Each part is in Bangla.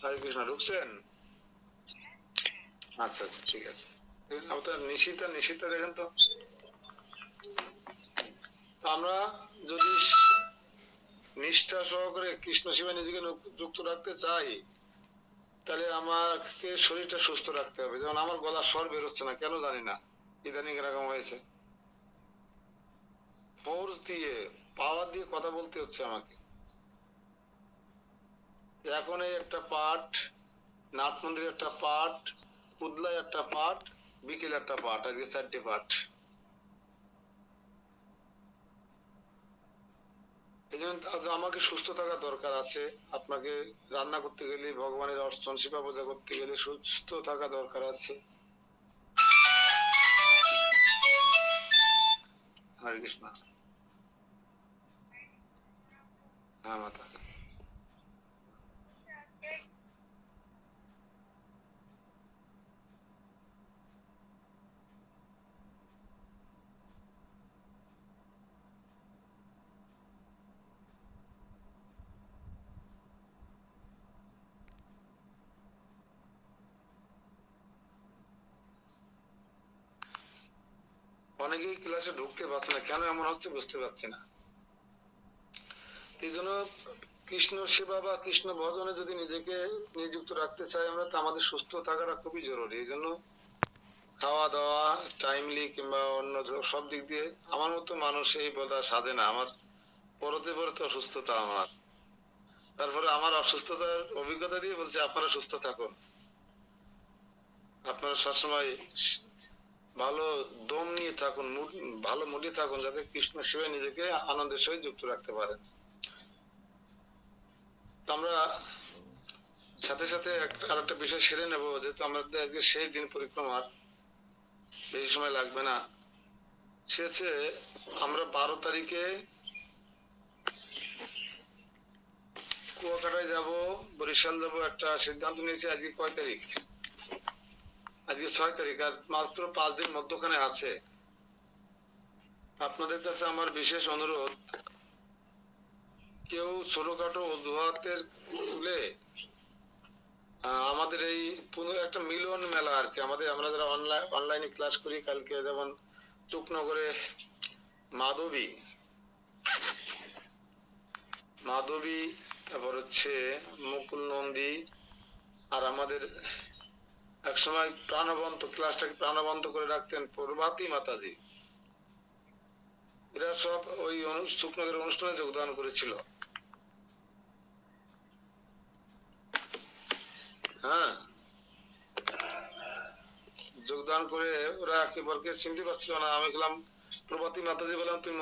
হরে কৃষ্ণ, ঢুকছেন? আচ্ছা আচ্ছা, ঠিক আছে। আপনার নিশিতা নিশিতা দেখেন তো। আমরা যদি নিষ্ঠা সহকারে কৃষ্ণ সেবায় নিজেকে যুক্ত রাখতে চাই, তাহলে আমাকে শরীরটা সুস্থ রাখতে হবে। যেমন আমার গলা স্বর বেরোচ্ছে না, কেন জানি না, ইদানিং এরকম হয়েছে। ফোর্স দিয়ে, পাওয়ার দিয়ে কথা বলতে হচ্ছে আমাকে। এখন এই একটা পাঠ, নাট মন্দিরে একটা পাঠ, উদলায় একটা পাঠ, বিকেলে একটা পাঠ, আজকে 4টে পাঠ। এই জন্য আমাকে সুস্থ থাকা দরকার আছে। আপনাকে রান্না করতে গেলে, ভগবানের অর্চন সেবা পূজা করতে গেলে সুস্থ থাকা দরকার আছে। হরে কৃষ্ণ। হ্যাঁ মাতা। অনেকেই ক্লাসে ঢুকতে পারছে না, কেন এমন হচ্ছে বুঝতে পারছি না। এই জন্য কৃষ্ণ সেবা বা কৃষ্ণ ভজনে যদি নিজেকে নিযুক্ত রাখতে চাই আমরা, তো আমাদের সুস্থ থাকাটা খুবই জরুরি। এই জন্য খাওয়া দাওয়া টাইমলি কিংবা অন্য সব দিক দিয়ে আমার মতো মানুষ এই বোধ সাজে না। আমার পরতে পরতে অসুস্থতা আমার, তারপরে আমার অসুস্থতার অভিজ্ঞতা দিয়ে বলছে আপনারা সুস্থ থাকুন, আপনারা সবসময় ভালো দম নিয়ে থাকুন, ভালো মুডে থাকুন, যাতে কৃষ্ণ সেবায় নিজেকে আনন্দের সহিত যুক্ত রাখতে পারেন। আমরা সাথে সাথে আর একটা বিষয় সেরে নেবো, যেহেতু আমাদের আজকে শেষ দিন পরিক্রমার, বেশি সময় লাগবে না। সে হচ্ছে আমরা 12 তারিখে কুয়াকাটায় যাব, বরিশাল যাব, একটা সিদ্ধান্ত নিয়েছি। আজকে কয় তারিখ? আজকে 6 তারিখ, আর মাত্র 5 দিন মধ্যখানে আছে। আপনাদের কাছে আমার বিশেষ অনুরোধ, কেউ ছোটখাটো অজুহাতের তুলে আমাদের এই একটা মিলন মেলা আর কি, আমরা যারা অনলাইনে ক্লাস করি, কালকে যেমন চুকনগরে মাধবী মাধবী, তারপর হচ্ছে মুকুল নন্দী, আর আমাদের একসময় প্রাণবন্ত ক্লাসটাকে প্রাণবন্ত করে রাখতেন প্রভাতী মাতাজি, এরা সব ওই চুকনগরের অনুষ্ঠানে যোগদান করেছিল। হ্যাঁ, যোগদান করে ওরা একেবারে চিনতে পারছিল না। আমি গেলাম প্রভাতী মাতাজি, বললাম তুমি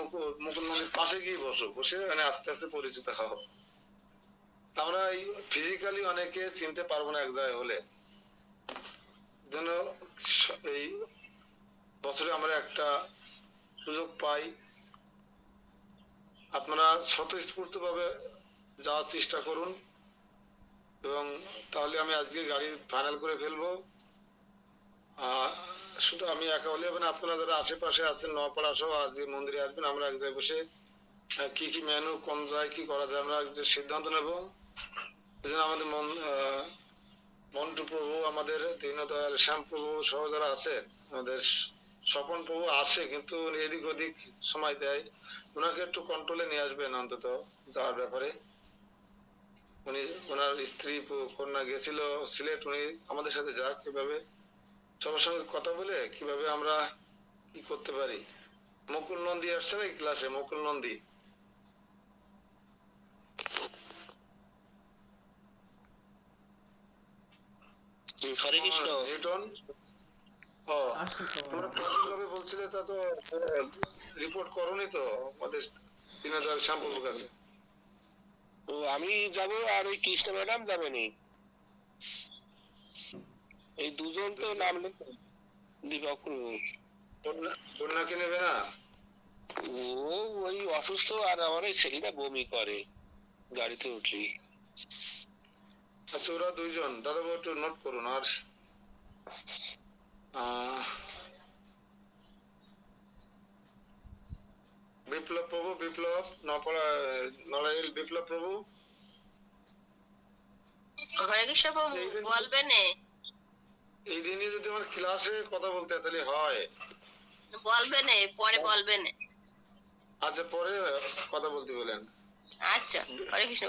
মুকুল নন্দীর পাশে গিয়ে বসো, বসে মানে আস্তে আস্তে পরিচিত হও। আমরা এই ফিজিক্যালি অনেকে চিনতে পারবো না এক জায়গায় হলে, যেন এই বছরে আমরা একটা সুযোগ পাই। আপনারা স্বতঃস্ফূর্ত ভাবে যাওয়ার চেষ্টা করুন, এবং তাহলে আমি আজকে গাড়ি ফাইনাল করে ফেলবো। শুধু আমি একা হলে হবে না, আপনারা যারা আশেপাশে আছেন নপাড়া সহ আজ মন্দিরে আসবেন। আমরা এক জায়গায় বসে কি কি মেনু, কোন জায়গায় কি করা যায়, আমরা সিদ্ধান্ত নেব। এই জন্য আমাদের মন্টু প্রভু, আমাদের দীনদয়াল শ্যাম প্রভু সহ যারা আছে, আমাদের স্বপন প্রভু আসে কিন্তু এদিক ওদিক সময় দেয়, ওনাকে একটু কন্ট্রোলে নিয়ে আসবেন অন্তত যাওয়ার ব্যাপারে। উনি ওনার স্ত্রী কন্যা গেছিল সিলেট, উনি আমাদের সাথে যাক, কিভাবে সবার সঙ্গে কথা বলে কিভাবে আমরা কি করতে পারি। মুকুল নন্দী আসছে না এই ক্লাসে? মুকুল নন্দী, হরে কৃষ্ণ। নিউটন, ও তোমরা কবে বলছিলে, তা তো রিপোর্ট করোনি তো আমাদের দীনদয়াল শ্যামপ্রভুর কাছে? তো আমি যাব, আর ওই কৃষ্ণ ম্যাডাম যাবেনি, এই দুজন তো নাম দীপক প্রভু। কন্যাকে নেবে না? ও ওই অসুস্থ, আর আমার ওই ছেলেটা বমি করে গাড়িতে উঠলি। আচ্ছা, ওরা দুইজন দাদা একটু নোট করুন। আর বিপ্লব প্রভু, বিপ্লব নড়াইল বিপ্লব প্রভু, হরে কৃষ্ণ প্রভু বলবেন। এই দিনে যদি আমার ক্লাসে কথা বলতে হয় তাহলে হয়। বলবেন পরে বলবেন। আচ্ছা পরে কথা বলতে বলেন। আচ্ছা হরে কৃষ্ণ।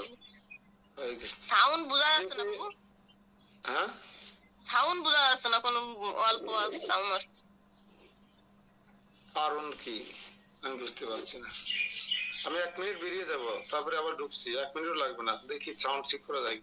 হরে কৃষ্ণ। সাউন্ড বোঝা যাচ্ছে না বাবু? হ্যাঁ সাউন্ড বোঝা যাচ্ছে না, কোনো অল্প সাউন্ড আসছে। কারণ কি আমি বুঝতে পারছি না। আমি 1 মিনিট বেরিয়ে যাব, তারপরে আবার ঢুকছি, 1 মিনিটও লাগবে না, দেখি সাউন্ড ঠিক করা যায়।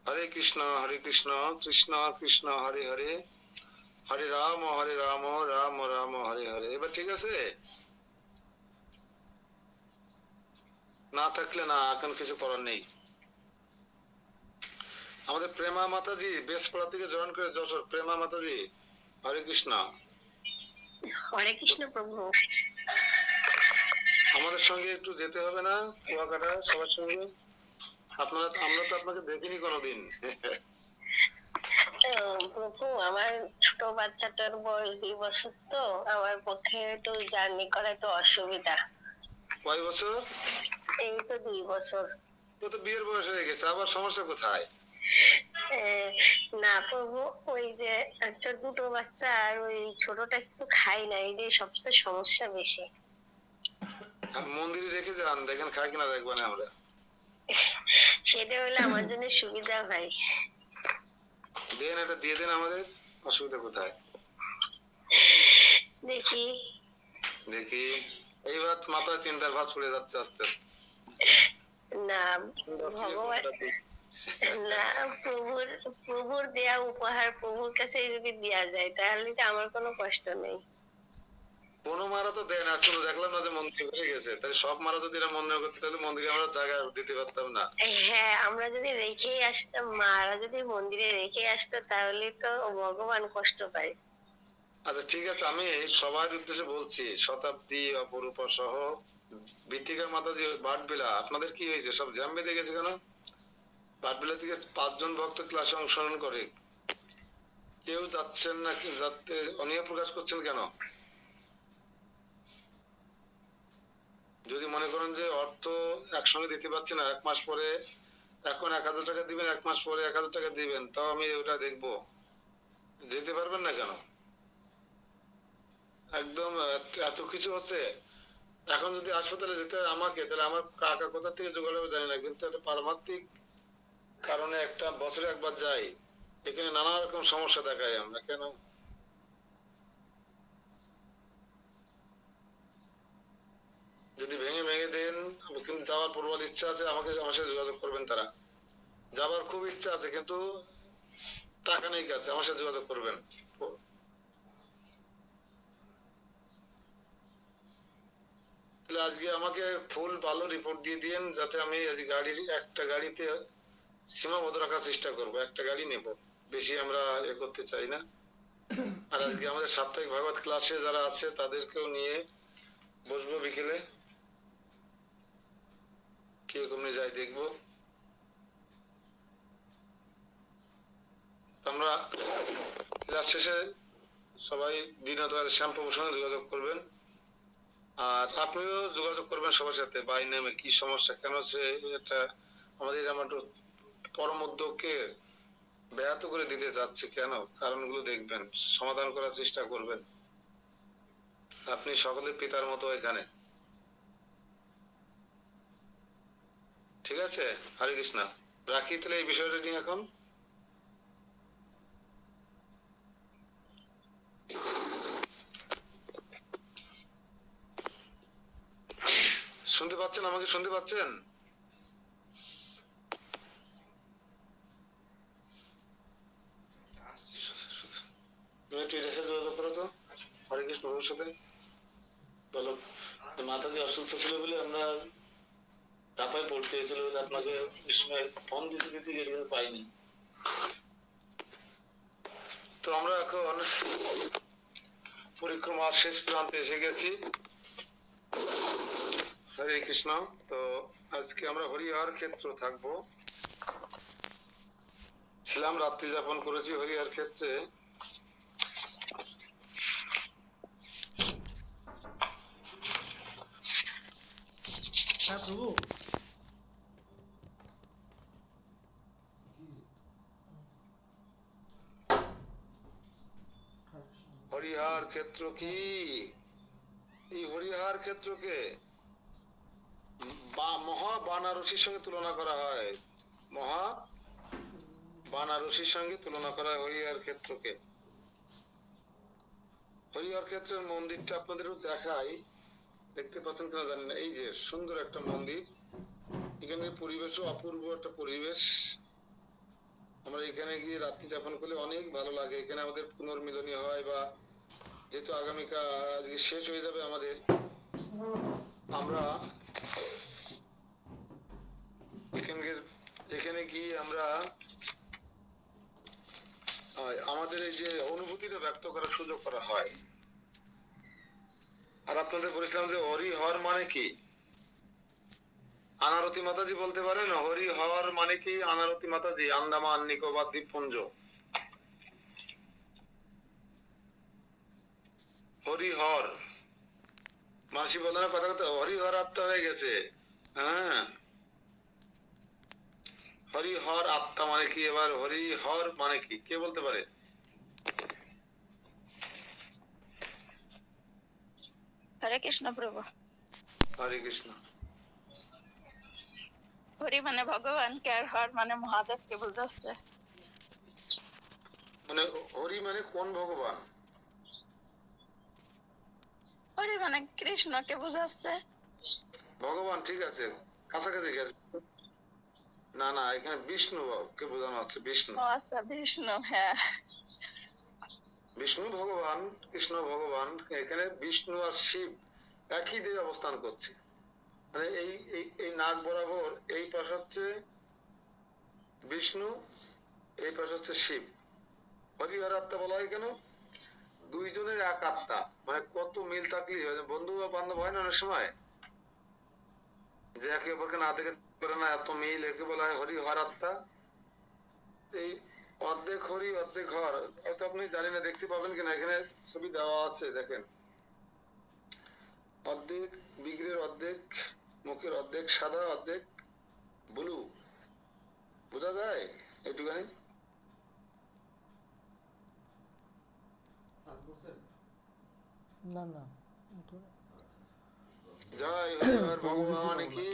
হরে কৃষ্ণ কৃষ্ণ কৃষ্ণ হরে হরে, হরে রাম রাম রাম হরে হরে। এবার ঠিক আছে? না থাকলে না, এখন কিছু করার নেই। আমাদের প্রেমা মাতাজি বেসপাড়া থেকে জয়েন করে যশোর। প্রেমা মাতাজি হরে কৃষ্ণ। হরে কৃষ্ণ প্রভু। আমাদের সঙ্গে একটু যেতে হবে না কুয়াকাটা সবার সঙ্গে? আমরা তো আপনাকে দেখিনি কোনোদিন। প্রভু আমার ছোট বাচ্চাটার বয়স 2 বছর, তো আমার পক্ষে তো জার্নি করা একটু অসুবিধা। কয় বছর? এই তো 2 বছর। ও তো বিয়ের বয়স হয়ে গেছে, আবার সমস্যা কোথায়? না প্রভু, ওই যে একটা 2টো বাচ্চা আর ওই ছোটটা কিছু খাই না, এটাই সবচেয়ে সমস্যা বেশি। মন্দিরে রেখে যান, দেখেন খায় কিনা দেখবেন। আমরা সেটা হলে আমার জন্য সুবিধা হয়। দেন, এটা দিয়ে দেন আমাদের, অসুবিধা কোথায়? দেখি দেখি। এইবার মাথায় চিন্তার ভাঁজ পড়ে যাচ্ছে আস্তে আস্তে। না ভগবান, না প্রভুর প্রভুর দেয়া উপহার প্রভুর কাছে যদি দেয়া যায় তাহলে তো আমার কোনো কষ্ট নেই। কোনো মারা তো দেন, আসলে দেখলাম না যে মন্দিরে হয়ে গেছে, তাই সব মারা যদি এরা মনে করতে তাহলে মন্দিরে আমরা জায়গা দিতে পারতাম না। হ্যাঁ, আমরা যদি রেখেই আসতাম, মারা যদি মন্দিরে রেখে আসতো তাহলে তো ভগবান কষ্ট পায়। আচ্ছা ঠিক আছে, আমি সবার উদ্দেশ্যে বলছি, শতাব্দী অপরূপা সহ বীথিকা মাতাজি বাটবিলা, আপনাদের কি হয়েছে? সব জ্যাম বেঁধে গেছে কেন? বাটবিলা থেকে 5 জন ভক্ত ক্লাসে অংশগ্রহণ করে, কেউ যাচ্ছেন না, যাতে অনীহা প্রকাশ করছেন কেন? যদি মনে করেন যে অর্থ একসঙ্গে দিতে পারছি না, 1 মাস পরে এখন 1000 টাকা দিবেন, 1 মাস পরে 1000 টাকা দিবেন, তাও আমি ওটা দেখবো। যেতে পারবেন না কেন? একদম এত কিছু হচ্ছে। এখন যদি হাসপাতালে যেতে হয় আমাকে, তাহলে আমার কাকা কোথা থেকে জোগাড় হবে জানি না, কিন্তু একটা পারমাত্মিক কারণে একটা বছরে একবার যাই, এখানে নানা রকম সমস্যা দেখাই আমরা। কেন? যদি ভেঙে ভেঙে দেন, কিন্তু যাওয়ার প্রবল ইচ্ছা আছে, আমাকে আমার সাথে যোগাযোগ করবেন। তারা যাবার খুব ইচ্ছা আছে, কিন্তু টাকা নেই কাছে, আমার সাথে যোগাযোগ করবেন। তাহলে আজকে আমাকে ফুল ভালো রিপোর্ট দিয়ে দিন, যাতে আমি আজ গাড়ির একটা গাড়িতে সীমাবদ্ধ রাখার চেষ্টা করব। একটা গাড়ি নেব, বেশি আমরা এ করতে চাই না। আর আজকে আমাদের সাপ্তাহিক ভাগবত ক্লাসে যারা আছে তাদেরকেও নিয়ে বসবো বিকেলে। কিরকম সামনে যাই দেখবো। আমরা ক্লাস শেষে সবাই দিনদয়াল শ্যামপ্রভুর সঙ্গে যোগাযোগ করবেন, আর আপনিও যোগাযোগ করবেন সবার সাথে। বাই নেমে কি সমস্যা, কেন সে এটা আমাদের আমার পরম উদ্যোগকে ব্যাহত করে দিতে যাচ্ছে, কেন কারণগুলো দেখবেন, সমাধান করার চেষ্টা করবেন। আপনি সকলে পিতার মতো এখানে, ঠিক আছে? হরে কৃষ্ণ। রাখি তাহলে এই বিষয়টা নিয়ে এখন। শুনতে পাচ্ছেন? আমাকে শুনতে পাচ্ছেন? তুমি একটু এটার সাথে যোগাযোগ করো তো, হরে কৃষ্ণ প্রভুর সাথে। বলো, মাথা দিয়ে অসুস্থ ছিল বলে আমরা চাপায় পড়তে হয়েছিল, বলে আপনাকে ফোন দিতে দিতে গেলে পাইনি। তো আমরা এখন পরিক্রমার শেষ প্রান্তে এসে গেছি। হরে কৃষ্ণ। তো আজকে আমরা হরিহর ক্ষেত্র থাকবো। ছিলাম, রাত্রি যাপন করেছি হরিহর ক্ষেত্রে। হ্যাঁ প্রভু। হরিহর ক্ষেত্র কি? এই হরিহর ক্ষেত্রকে মহা বানারসির সঙ্গে তুলনা করা হয়। মহা বানারসির সঙ্গে তুলনা করা হয় হরিহর ক্ষেত্রকে। হরিহর ক্ষেত্রের মন্দিরটা আপনাদেরও দেখাই, দেখতে পাচ্ছেন কিনা জানি না। এই যে সুন্দর একটা মন্দির, এখানে পরিবেশও অপূর্ব একটা পরিবেশ। আমরা এখানে গিয়ে রাত্রি যাপন করলে অনেক ভালো লাগে। এখানে আমাদের পুনর্মিলনী হয়, বা যেহেতু আগামীকাল আজকে শেষ হয়ে যাবে আমাদের, আমরা এখানে গিয়ে আমরা আমাদের এই যে অনুভূতিটা ব্যক্ত করার সুযোগ করা হয়। আর আপনাদের বলেছিলাম যে হরিহর মানে কি? আনারতি মাতাজি বলতে পারেন হরিহর মানে কি? আনারতি মাতাজি, আন্দামান নিকোবর দ্বীপপুঞ্জ। হরিহর মাসি বলে না কথা কথা, হরিহর আত্মা হয়ে গেছে। হ্যাঁ, হরিহর আত্মা মানে কি? এবার হরিহর মানে কি কে বলতে পারে? হরে কৃষ্ণ প্রভু। হরে কৃষ্ণ। হরি মানে ভগবান কে, আর হর মানে মহাদেব কে বুঝাচ্ছে। মানে হরি মানে কোন ভগবান? হরি মানে কৃষ্ণ কে বুঝাচ্ছে। ভগবান, ঠিক আছে, কাছাকাছি গেছে। না না, এখানে বিষ্ণু কে বোঝানো হচ্ছে। বিষ্ণু, ও আচ্ছা, বিষ্ণু। হ্যাঁ, বিষ্ণু ভগবান, কৃষ্ণ ভগবান। এখানে বিষ্ণু আর শিব একই দিকে অবস্থান করছে। মানে এই এই এই নাক বরাবর এই পাশ হচ্ছে বিষ্ণু, এই পাশ হচ্ছে শিব। হরিহর আত্মা বলা হয় কেন? দুইজনের এক আত্মা। মানে কত মিল থাকলেই হয়, বন্ধু বা বান্ধব হয় না অনেক সময়, যে একে অপরকে না দেখে পারে না, এত মিল, একে বলা হয় হরিহর আত্মা। এই অর্ধেক হরি অর্ধেক হর, হয়তো আপনি জানি না, দেখতে পাবেন কিনা, এখানে ছবি দেওয়া আছে দেখেন। অর্ধেক বিগ্রের অর্ধেক, মুখের অর্ধেক সাদা অর্ধেক ব্লু, বোঝা যায় একটুখানি? না না, জয় হরিহর ভগবান কি।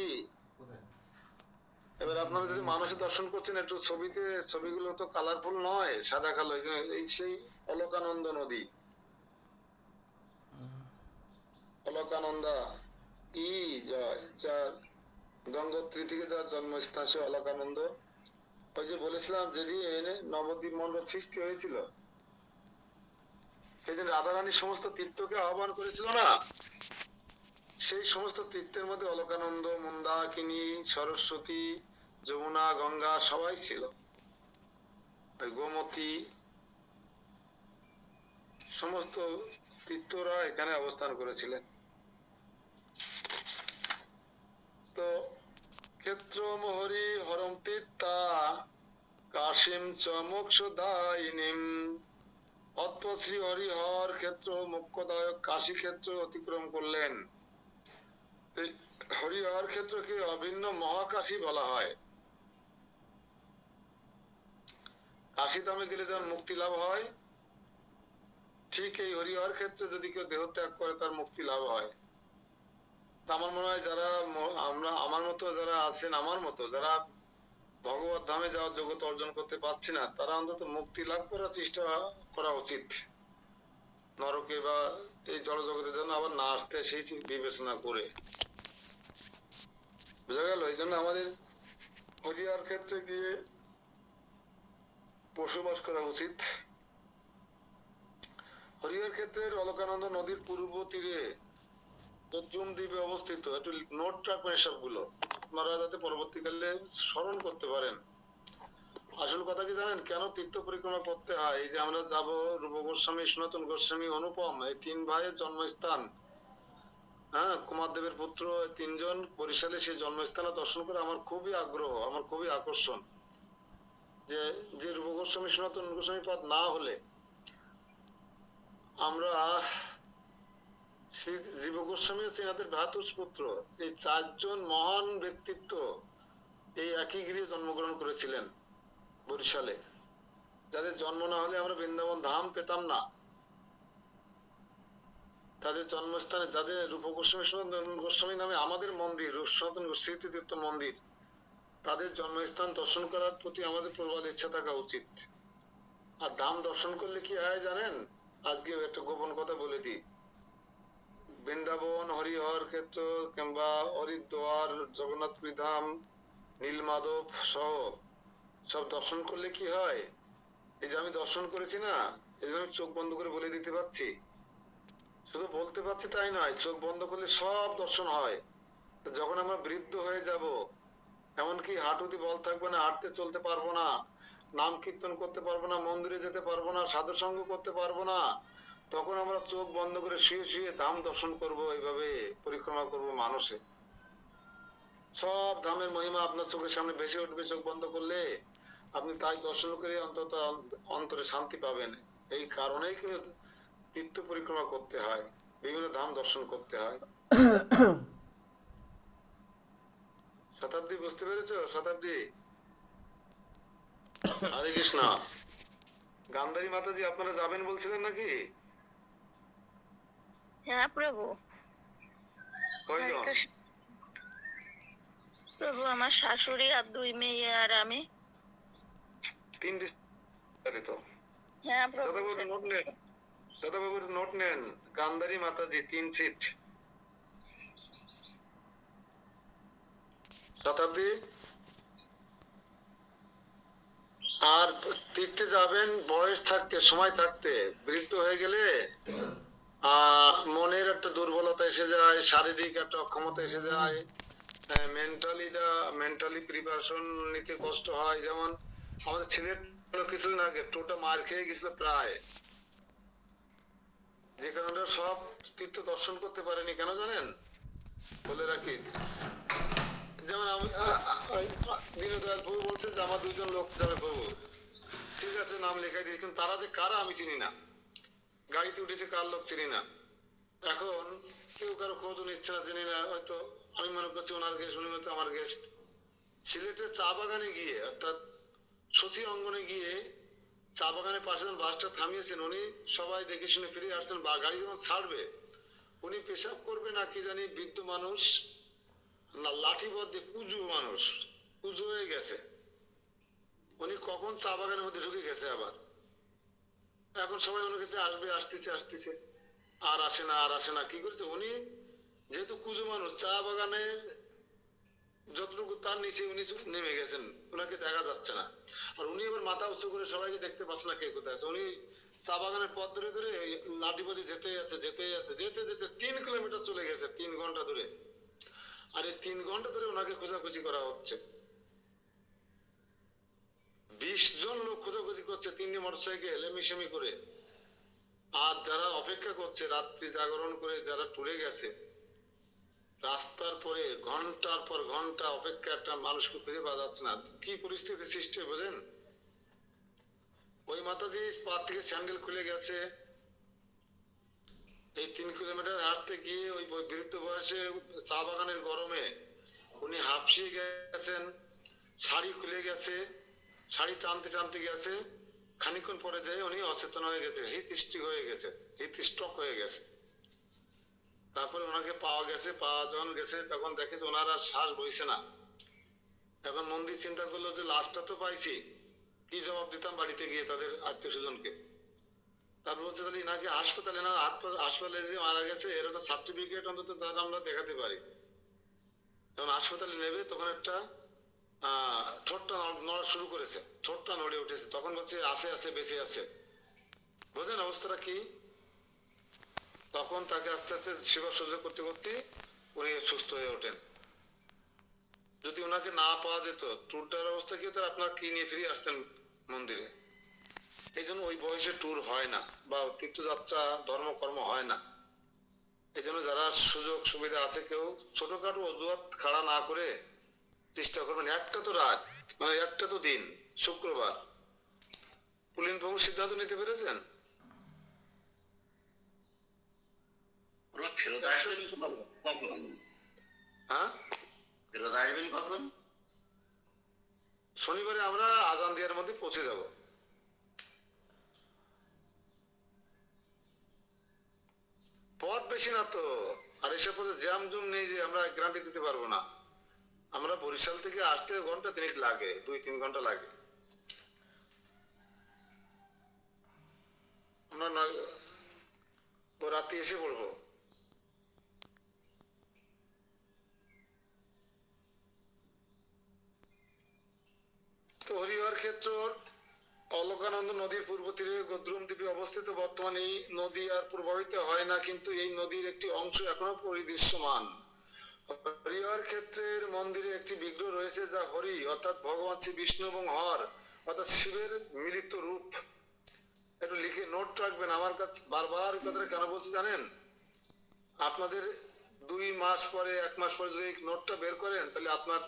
এবার আপনারা যদি মানুষের দর্শন করছেন, একটু ছবিতে, ছবিগুলো তো কালারফুল নয়, সাদা কালো। এই সেই অলকানন্দ নদী, অলকানন্দা কি জয়, যার গঙ্গোত্রী থেকে যার জন্মস্থান সে অলকানন্দ। ওই যে বলেছিলাম যেদিন নবদ্বীপ মন্ডল সৃষ্টি হয়েছিল, সেদিন রাধারানী সমস্ত তীর্থকে আহ্বান করেছিল না, সেই সমস্ত তীর্থের মধ্যে অলকানন্দ, মন্দাকিনী, সরস্বতী, যমুনা, গঙ্গা সবাই ছিল। গোমতী, সমস্ত তীর্থরা এখানে অবস্থান করেছিলেন। তো ক্ষেত্র ক্ষেত্রম হরি হরম তিত্তা কাশিম চ মোক্ষদায়িনীম। অতঃপর শ্রী হরিহর ক্ষেত্র মোক্ষদায়ক কাশী ক্ষেত্র অতিক্রম করলেন। এই হরিহর ক্ষেত্রকে অভিন্ন মহাকাশী বলা হয়। কাশীধামে গেলে যেমন মুক্তি লাভ হয়, ঠিক এই হরিহর ক্ষেত্রে যদি কেউ দেহ ত্যাগ করে তার মুক্তি লাভ হয়। তা আমার মনে হয় যারা আমার মতো যারা আছেন, আমার মতো যারা ভগবত ধামে যাওয়ার যোগ্যতা অর্জন করতে পারছি না, তারা অন্তত মুক্তি লাভ করার চেষ্টা করা উচিত। নরকে বা এই জড়জগতের জন্য আবার না আসতে সেই বিবেচনা করে, বুঝা গেল? এই জন্য আমাদের হরিহর ক্ষেত্রে গিয়ে বসবাস করা উচিত। হরিহর ক্ষেত্রের অলকানন্দ নদীর পূর্ব তীরে অর্জুন দ্বীপে অবস্থিত। একটু নোট রাখবেন সবগুলো, আপনারা যাতে পরবর্তীকালে স্মরণ করতে পারেন। আসল কথা কি জানেন, কেন তীর্থ পরিক্রমা করতে হয়? এই যে আমরা যাব, রূপ গোস্বামী, সনাতন গোস্বামী, অনুপম, এই তিন ভাইয়ের জন্মস্থান, হ্যাঁ, কুমারদেবের পুত্র তিনজন বরিশালে সেই জন্মস্থানে দর্শন করে আমার খুবই আগ্রহ, আমার খুবই আকর্ষণ। যে রূপ গোস্বামী, সনাতন গোস্বামী পদ না হলে আমরা শ্রী জীব গোস্বামী হচ্ছে এনাদের ভ্রাতুষ পুত্র। এই চারজন মহান ব্যক্তিত্ব এই একই গৃহে জন্মগ্রহণ করেছিলেন বরিশালে, যাদের জন্ম না হলে আমরা বৃন্দাবন ধাম পেতাম না। তাদের জন্মস্থানে, যাদের রূপ গোস্বামী, সনাতন গোস্বামী নামে আমাদের মন্দির, রূপ সনাতন স্মৃতিতীর্থ মন্দির, তাদের জন্মস্থান দর্শন করার প্রতি আমাদের প্রবল ইচ্ছা থাকা উচিত। আর ধাম দর্শন করলে কি হয় জানেন? আজকে একটা গোপন কথা বলে দিই। বৃন্দাবন, হরিহর ক্ষেত্র কিংবা হরিদ্বার, জগন্নাথপুরী ধাম, নীলমাধব সহ সব দর্শন করলে কি হয়? এই যে আমি দর্শন করেছি না, এই জন্য আমি চোখ বন্ধ করে বলে দিতে পারছি। শুধু বলতে পারছি তাই নয়, চোখ বন্ধ করলে সব দর্শন হয়। যখন আমরা বৃদ্ধ হয়ে যাব, এমনকি হাঁটুতে বল থাকবে না, হাঁটতে চলতে পারবো না, নাম কীর্তন করতে পারবো না, মন্দিরে যেতে পারবো না, সাধু সঙ্গ করতে পারবো না, তখন আমরা চোখ বন্ধ করে শুয়ে শুয়ে ধাম দর্শন করব, এইভাবে পরিক্রমা করব মানুষে। সব ধামের মহিমা আপনার চোখের সামনে ভেসে উঠবে চোখ বন্ধ করলে। আপনি তাই দর্শন করে অন্তত অন্তরে শান্তি পাবেন। এই কারণেই তীর্থ পরিক্রমা করতে হয়, বিভিন্ন ধাম দর্শন করতে হয়। শতাব্দী বুঝতে পেরেছো? শতাব্দী, হরে কৃষ্ণ। গান্ধারী মাতাজি আপনারা যাবেন বলছিলেন নাকি? হ্যাঁ প্রভু। হরে কয়জন? কৃষ্ণ। প্রভু, আমার শাশুড়ি আর 2 মেয়ে আর আমি। 3 তো। হ্যাঁ প্রভু। দাদাবাবু নোট নেন, দাদাবাবুর নোট নেন। গান্ধারী মাতাজি 3 সিট। শতাব্দী, আর তীর্থে যাবেন বয়স থাকতে, সময় থাকতে। বৃদ্ধ হয়ে গেলে মনের একটা দুর্বলতা এসে যায়, শারীরিক একটা অক্ষমতা এসে যায়, মেন্টালি প্রিপারেশন নিতে কষ্ট হয়। যেমন আমাদের ছেলের কিছুদিন আগে টোটা মার খেয়ে গেছিল প্রায়, যে কারণে সব তীর্থ দর্শন করতে পারেনি। কেন জানেন? বলে রাখি, যেমন আমি দীনদয়াল প্রভু বলছে যে আমার 2 জন লোক যাবে প্রভু, ঠিক আছে নাম লেখাই দিয়েছি, কিন্তু তারা যে কারা আমি চিনি না, গাড়িতে উঠেছে কার লোক চিনি না। এখন কেউ কারো খোঁজ নিচ্ছে না, চিনি না, হয়তো আমি মনে করছি ওনার গেস্ট, উনি হয়তো আমার গেস্ট। সিলেটের চা বাগানে গিয়ে, অর্থাৎ সতী অঙ্গনে গিয়ে চা বাগানের পাশে যখন বাসটা থামিয়েছেন, উনি সবাই দেখে শুনে ফিরে আসছেন, বা গাড়ি যখন ছাড়বে উনি পেশাব করবে না কি জানি, বৃদ্ধ মানুষ না, লাঠি বদ্ধ কুজু মানুষ, কুজু হয়ে গেছে। উনি কখন চা বাগানের মধ্যে ঢুকে গেছে আবার। এখন সবাই মনে করছে আসবে, আসতেছে আসতেছে, আর আসে না, আর আসে না। কি করছে উনি? যেহেতু কুজু মানুষ, চা বাগানে যতটুকু তার নিচে উনি নেমে গেছেন, ওনাকে দেখা যাচ্ছে না। আর উনি এবার মাথা উঁচু করে সবাইকে দেখতে পাচ্ছে না কে কোথায় আছে। উনি চা বাগানের পথ ধরে ধরে লাঠি পথে যেতেই আছে, যেতেই আছে, যেতে যেতে 3 কিলোমিটার চলে গেছে, 3 ঘন্টা ধরে। আর এই 3 ঘন্টা ধরে ওনাকে খোঁজাখুঁজি করা হচ্ছে। 20 জন লোক খোঁজাখুঁজি করছে, 3টি মোটরসাইকেল এমিসেমি করে। আর যারা অপেক্ষা করছে রাত্রি জাগরণ করে, যারা টুরে গেছে, রাস্তার পরে ঘন্টার পর ঘন্টা অপেক্ষা, একটা মানুষকে খুঁজে পাওয়া যাচ্ছে না। কি পরিস্থিতি সৃষ্টি হয় বোঝেন? ওই মাতাজি পা থেকে স্যান্ডেল খুলে গেছে, এই 3 কিলোমিটার হাঁটতে গিয়ে ওই বৃদ্ধ বয়সে চা বাগানের গরমে উনি হাঁপসিয়ে গেছেন, শাড়ি খুলে গেছে, শাড়ি টানতে টানতে গেছে, খানিকক্ষণ পরে যায় উনি অচেতন হয়ে গেছে, হিট স্ট্রোক হয়ে গেছে, হিট স্ট্রোক হয়ে গেছে। তারপরে ওনাকে পাওয়া গেছে, পাওয়া যখন গেছে তখন দেখে যে ওনার আর শ্বাস বইছে না। এখন মন্দির চিন্তা করলো যে লাশটা তো পাইছি, কি জবাব দিতাম বাড়িতে গিয়ে তাদের আত্মীয় স্বজনকে। তারপর বলছে তাহলে নাকি হাসপাতালে না, হাসপাতালে যে মারা গেছে এর একটা সার্টিফিকেট অন্তত তারা আমরা দেখাতে পারি। যখন হাসপাতালে নেবে তখন একটা ঠোঁটটা নড়া শুরু করেছে, ঠোঁটটা নড়ে উঠেছে, তখন বলছে আছে আছে বেঁচে আছে। বোঝেন অবস্থাটা কি? তখন তাকে আস্তে আস্তে সেবা সহ্য করতে করতে উনি সুস্থ হয়ে ওঠেন। যদি ওনাকে না পাওয়া যেত, ট্যুরটার অবস্থা কি হতো, আপনার কি নিয়ে ফিরে আসতেন মন্দিরে। এই জন্য ওই বয়সে ট্যুর হয় না বা তীর্থযাত্রা ধর্মকর্ম হয় না। এই জন্য যারা সুযোগ সুবিধা আছে কেউ ছোটখাটো অজুহাত খাড়া না করে চেষ্টা করবেন। একটা তো রাত, মানে একটা তো দিন, শুক্রবার, পুলিন প্রভু সিদ্ধান্ত নিতে পেরেছেন। ওরা ফেরত আসবেন কখন? হ্যাঁ, ফেরত আসবেন কখন? শনিবারে আমরা আজান দেওয়ার মধ্যে পৌঁছে যাব। পথ বেশি না তো, আর এসব পথে জ্যাম জুম নেই যে আমরা গ্যারান্টি দিতে পারবো না। আমরা বরিশাল থেকে আসতে ঘন্টা 3 লাগে, 2-3 ঘন্টা লাগে। আমরা রাতে এসে পড়বো। তো হরিহর ক্ষেত্র অলকানন্দ নদীর পূর্ব তীরে গদ্রুম দ্বীপে অবস্থিত। বর্তমানে এই নদী আর প্রভাবিত হয় না, কিন্তু এই নদীর একটি অংশ এখনো পরিদৃশ্যমান। হরিহর ক্ষেত্রের মন্দিরে একটি বিগ্রহ রয়েছে যা হরি অর্থাৎ ভগবান শ্রী বিষ্ণু এবং হর অর্থাৎ শিবের মিলিত রূপ। একটু লিখে নোট রাখবেন। আমার কাছে বারবার কথাটা কেন বলছি জানেন? আপনাদের 2 মাস পরে 1 মাস পরে যদি নোটটা বের করেন তাহলে আপনার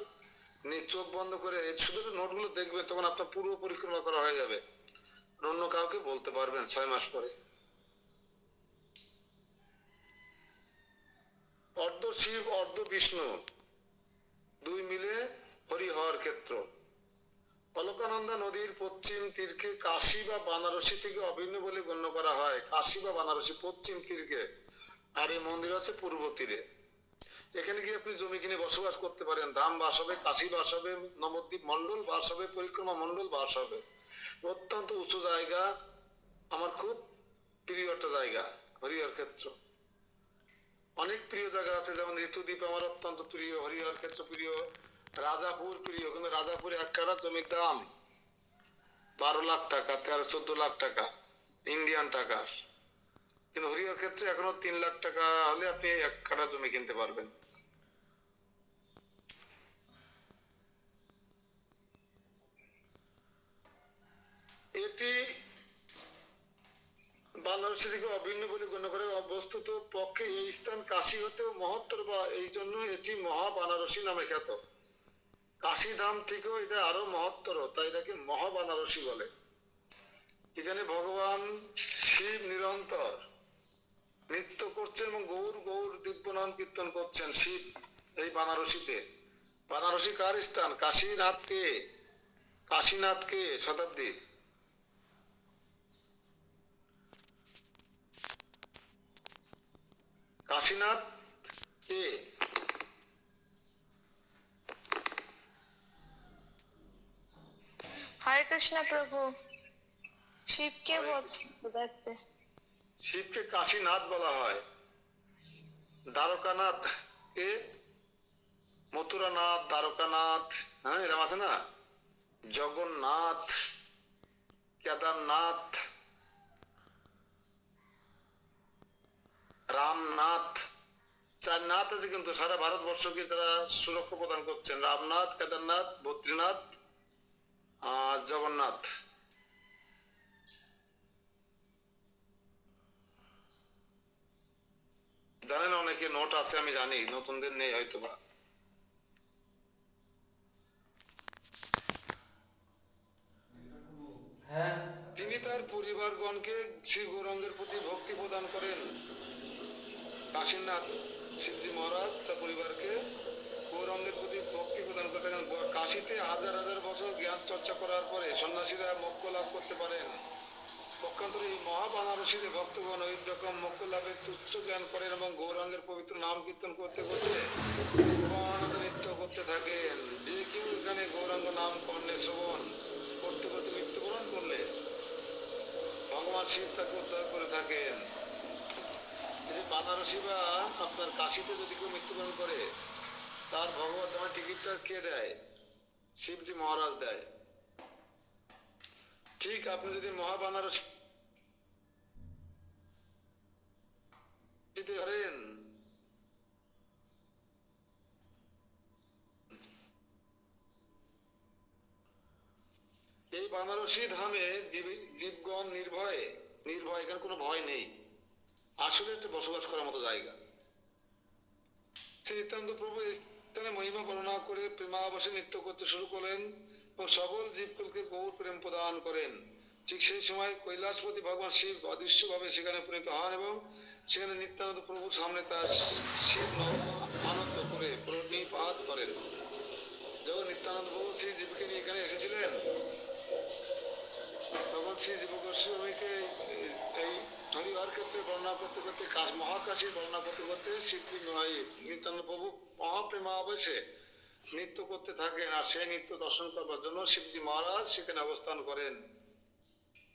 চোখ বন্ধ করে শুধু নোটগুলো দেখবেন, তখন আপনার পুরো পরিক্রমা করা হয়ে যাবে। অন্য কাউকে বলতে পারবেন 6 মাস পরে। অর্ধ শিব অর্ধ বিষ্ণু, 2 মিলে হরিহর ক্ষেত্র। অলকানন্দা নদীর পশ্চিম তীরকে কাশী বা বানারসি থেকে অভিন্ন বলে গণ্য করা হয়। কাশী বা বানারসি পশ্চিম তীরকে, আর এই মন্দির আছে পূর্ব তীরে। এখানে গিয়ে আপনি জমি কিনে বসবাস করতে পারেন। ধাম বাস হবে, কাশী বাস হবে, নবদ্বীপ মন্ডল বাস হবে, পরিক্রমা মন্ডল বাস হবে। অত্যন্ত উঁচু জায়গা, আমার খুব প্রিয় একটা জায়গা হরিহর ক্ষেত্র। অনেক প্রিয় জায়গা আছে, যেমন ঋতুদ্বীপ আমার অত্যন্ত প্রিয়, হরিহর ক্ষেত্র প্রিয়, রাজাপুর প্রিয়। কিন্তু রাজাপুরে 1 কাঠা জমির দাম 12 লাখ টাকা, 13-14 লাখ টাকা ইন্ডিয়ান টাকা। কিন্তু হরিহর ক্ষেত্রে এখনো 3 লাখ টাকা হলে আপনি 1 কাঠা জমি কিনতে পারবেন। এটি বানারসি থেকে অভিন্ন বলে গণ্য করে। বস্তুত পক্ষে এই স্থান কাশী হতেও মহত্তর, বা এই জন্য এটি মহা বানারসি নামে খ্যাত। কাশী ধাম থেকেও এটা আরো মহত্তর, তাই এটাকে মহা বানারসি বলে। এখানে ভগবান শিব নিরন্তর নৃত্য করছেন এবং গৌর গৌর দিব্য নাম কীর্তন করছেন শিব এই বানারসিতে। বানারসি কার স্থান? কাশীনাথকে, কাশীনাথকে শতাব্দী। কাশীনাথ কে? হরে কৃষ্ণ প্রভু। শিবকে বোঝাচ্ছে। শিবকে কাশীনাথ বলা হয়। দ্বারকানাথ কে? মথুরানাথ, দ্বারকানাথ, হ্যাঁ এরকম আছে না? জগন্নাথ, কেদারনাথ, রামনাথ, 4 নাথ আছে, কিন্তু সারা ভারতবর্ষকে তারা সুরক্ষা প্রদান করছেন। রামনাথ, কেদারনাথ, বদ্রীনাথ আর জগন্নাথ। জানেন অনেকে নোট আছে, আমি জানি, নতুনদের নেই হয়তো বা। হ্যাঁ। তিনি তার পরিবারগণকে শ্রী গৌরাঙ্গের প্রতি ভক্তি প্রদান করেন। কাশীনাথ শিবজি মহারাজ তার পরিবারকে গৌরাঙ্গের প্রতি ভক্তি প্রদান করে থাকেন। কাশীতে হাজার হাজার বছর জ্ঞান চর্চা করার পরে সন্ন্যাসীরা মোক্ষ লাভ করতে পারেন। পক্ষান্তরে এই মহাবানারসীতে ভক্তগণ ওই রকম মোক্ষ লাভের তুচ্ছ জ্ঞান করেন এবং গৌরাঙ্গের পবিত্র নাম কীর্তন করতে করতে নৃত্য করতে থাকেন। যে কেউ এখানে গৌরাঙ্গ নাম কর্ণে শ্রবণ করতে করতে মৃত্যুবরণ করলে ভগবান শিব তাকে উদ্ধার করে থাকেন। এই যে বানারসি বা আপনার কাশীতে যদি কেউ মৃত্যুবরণ করে, তার ভগবত ধামের টিকিটটা কে দেয়? শিবজি মহারাজ দেয়। ঠিক আপনি যদি মহাবানারসি ধরেন, এই বানারসি ধামে জীবগণ নির্ভয়ে, এখানে কোনো ভয় নেই, আসলে একটা বসবাস করার মতো জায়গা। শ্রী নিত্যানন্দ প্রভু এখানে মহিমা বর্ণনা করে প্রেমাবশে নৃত্য করতে শুরু করেন এবং সকল জীবকুলকে গৌর প্রেম প্রদান করেন। ঠিক সেই সময় কৈলাসপতি ভগবান শিব অদৃশ্যভাবে সেখানে উপনীত হন এবং সেখানে নিত্যানন্দ প্রভুর সামনে তার শিব আনন্দ করে প্রণিপাত করেন। যখন নিত্যানন্দ প্রভু শ্রী জীবকে নিয়ে এখানে এসেছিলেন, তখন শ্রী জীব গোস্বামীকে এই হরিহর ক্ষেত্রে বর্ণনা করতে করতে মহাকাশীর বর্ণনা করতে করতে শিবজি নিত্যানন্দ প্রভু মহাপ্রেমাবেশে নৃত্য করতে থাকেন। আর সেই নৃত্য দর্শন করবার জন্য শিবজি মহারাজ সেখানে অবস্থান করেন।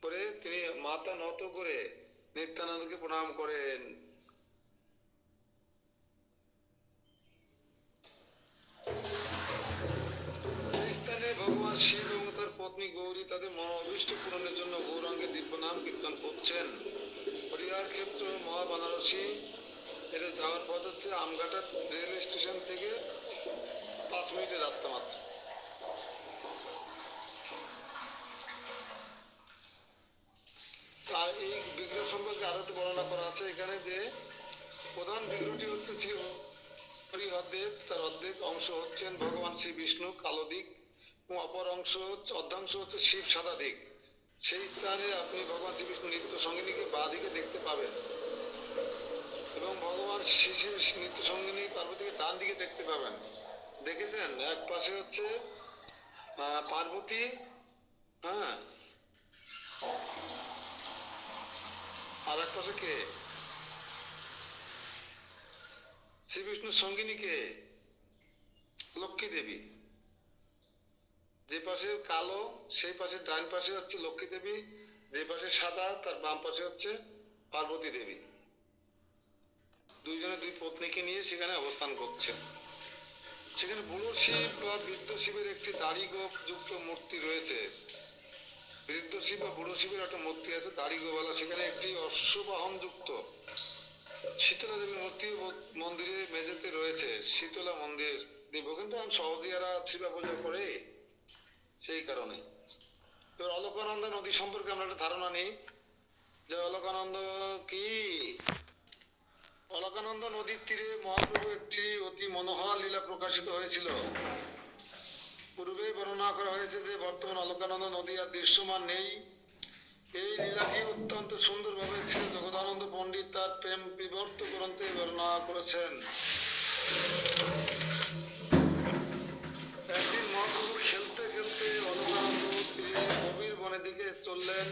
করে তিনি মাথা নত করে নিত্যানন্দকে প্রণাম করেন। এই স্থানে ভগবান শিব এবং তার পত্নী গৌরী তাদের মনোভীষ্ট পূরণের জন্য গৌরাঙ্গের দিব্য নাম কীর্তন করছেন। হরিহর ক্ষেত্র মহাবানারসি এটা যাওয়ার পথ হচ্ছে আমঘাটা রেল স্টেশন থেকে 5 মিনিটের রাস্তা মাত্র। আর এই বিগ্রহ সম্পর্কে আরো একটু বর্ণনা করা আছে এখানে, যে প্রধান বিগ্রহটি হচ্ছে শ্রী হরিহরদেব, তার অর্ধেক অংশ হচ্ছেন ভগবান শ্রী বিষ্ণু কালো দিক এবং অপর অর্ধাংশ হচ্ছে শিব সাদা দিক। সেই স্থানে আপনি ভগবান শ্রী বিষ্ণু নিত্য সঙ্গিনীকে বাঁ দিকে দেখতে পাবেন এবং ভগবান শিব নিত্য সঙ্গিনী পার্বতীকে ডান দিকে দেখতে পাবেন। দেখেছেন? এক পাশে হচ্ছে পার্বতী, হ্যাঁ, আর এক পাশে কে? শ্রী বিষ্ণুর সঙ্গিনীকে লক্ষ্মী দেবী। যে পাশে কালো সেই পাশে ডান পাশে হচ্ছে লক্ষ্মী দেবী, যে পাশে সাদা তার বাম পাশে হচ্ছে পার্বতী দেবী। দুইজনে দুই পত্নীকে নিয়ে সেখানে অবস্থান করছে। সেখানে বুড়ো শিব বা বৃদ্ধ শিবের একটি দাড়ি গোপ যুক্ত মূর্তি রয়েছে। বৃদ্ধ শিব বা বুড়ো শিবের একটা মূর্তি আছে দাড়ি গোবালা। সেখানে একটি অশ্ববাহন যুক্ত শীতলা দেবীর মূর্তি মন্দিরে মেঝেতে রয়েছে। শীতলা মন্দির দিব, কিন্তু আমি সহজিয়ারা শিবা পূজা করে, সেই কারণে। এবার অলকানন্দা নদী সম্পর্কে আমরা একটা ধারণা নিই যে অলকানন্দ কি। অলকানন্দা নদীর তীরে মহাপ্রভু একটি অতি মনোহর লীলা প্রকাশিত হয়েছিল। পূর্বেই বর্ণনা করা হয়েছে যে বর্তমান অলকানন্দা নদী আর দৃশ্যমান নেই। এই লীলাটি অত্যন্ত সুন্দরভাবে শ্রী জগদানন্দ পণ্ডিত তার প্রেম বিবর্ত গ্রন্থে বর্ণনা করেছেন। একদিন মহাপ্রভু খেলতে খেলতে অলকানন্দ তীরে গভীর বনের দিকে চললেন।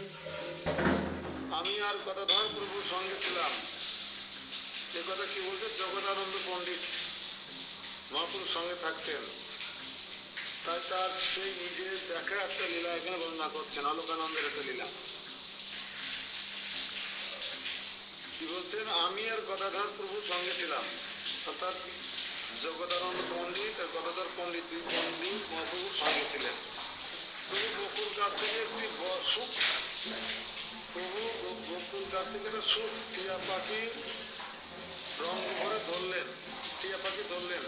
আমি আর গদাধর প্রভুর সঙ্গে ছিলাম। এ কথা কি বলছে? জগদানন্দ পণ্ডিত মহাপ্রভুর সঙ্গে থাকতেন, তাই তার সেই নিজের দেখা একটা লীলা এখানে বর্ণনা করছেন, অলকানন্দের একটা লীলা। কি বলছেন? আমি আর গদাধর প্রভুর সঙ্গে ছিলাম, অর্থাৎ জগদানন্দ পণ্ডিত আর গদাধর পণ্ডিত দুই পণ্ডিত মহাপ্রভুর সঙ্গে ছিলেন। প্রভু বকুর গাছ থেকে একটি সুখ, প্রভু বকুর গাছ থেকে একটা সুখ টিয়া পাখি রং ভরে ধরলেন, টিয়া পাখি ধরলেন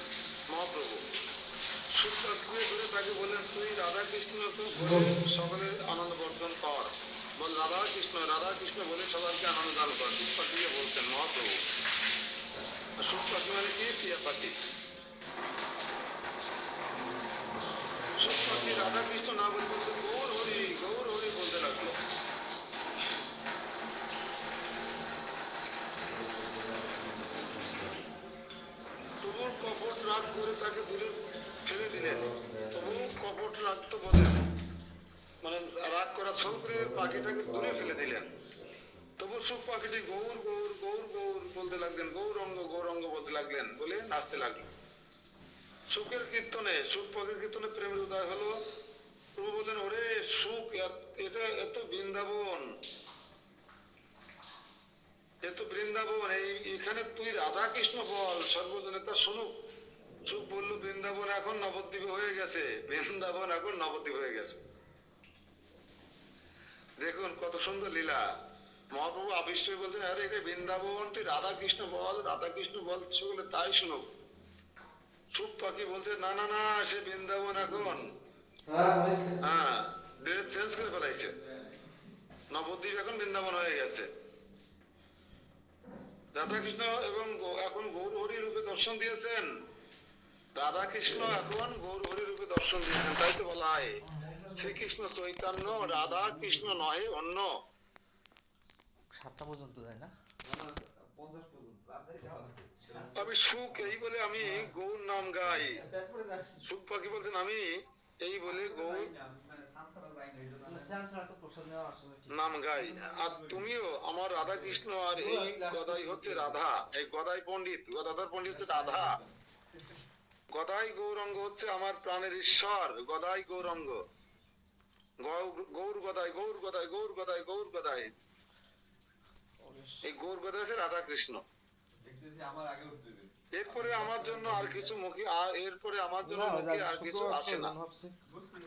মহাপ্রভু। সুখটা ধরে তাকে বললেন, তুই রাধা কৃষ্ণ বলে সকলের আনন্দ বর্ধন কর। বল রাধা কৃষ্ণ বলে সবাইকে আনন্দ দান কর। সুখ পাখিকে বলছেন মহাপ্রভু। আর সুখ পাখি মানে কি? টিয়া পাখি। সুখ পাখি রাধা কৃষ্ণ না বলে বলছে গৌর হরি বলতে লাগলো। প্রভুর কপট রাগ করে তাকে দূরে ফেলে দিলেন। প্রভু কপট রাগ তো বোঝেন, মানে রাগ করা শঙ্করের পাখিটাকে দূরে ফেলে দিলেন। তবু সুখ পাখিটি গৌর বলতে লাগলেন, গৌরঙ্গ বলতে লাগলেন, বলে নাচতে লাগলেন। সুখের কীর্তনে, সুখ পাখির কীর্তনে প্রেমের উদয় হলো। প্রভু বললেন, ওরে সুখ, এটা এত বৃন্দাবন, এখানে তুই রাধা কৃষ্ণ বল, সর্বজনে তা শুনুক। সুখ বললো, বৃন্দাবন এখন নবদ্বীপ হয়ে গেছে, বৃন্দাবন এখন নবদ্বীপ হয়ে গেছে। দেখুন কত সুন্দর লীলা। মহাপ্রভু আবিষ্ট হয়ে বলছেন, আরে এটা বৃন্দাবন, তুই রাধা কৃষ্ণ বল বলে তাই শুনুক। সুখ পাখি বলছে, না না না, সে বৃন্দাবন এখন, হ্যাঁ, ড্রেস চেঞ্জ করে ফেলাইছে, নবদ্বীপ এখন বৃন্দাবন হয়ে গেছে। রাধা কৃষ্ণ এবং এখন গৌর হরি রূপে দর্শন দিয়েছেন। রাধা কৃষ্ণ এখন গৌর হরি রূপে দর্শন দিয়েছেন, তাই তো বলা হয় শ্রীকৃষ্ণ চৈতন্য রাধা কৃষ্ণ নহে অন্য। 7টা পর্যন্ত যায় না? আমি সুখ এই বলে আমি গৌর নাম গাই। সুখ পাখি বলছেন, আমি এই বলে গৌর নাম গাই। আর তুমিও আমার রাধা কৃষ্ণ, আর এই গদাই হচ্ছে রাধা, এই গদাই পণ্ডিত, গদাধর পণ্ডিত হচ্ছে রাধা। গদাই গৌরঙ্গ হচ্ছে আমার প্রাণের ঈশ্বর, গদাই গৌরঙ্গ, গৌর গদাই এই গৌর গদাই হচ্ছে রাধা কৃষ্ণ। এরপরে আমার জন্য আর কিছু মুখে আর কিছু আসে না।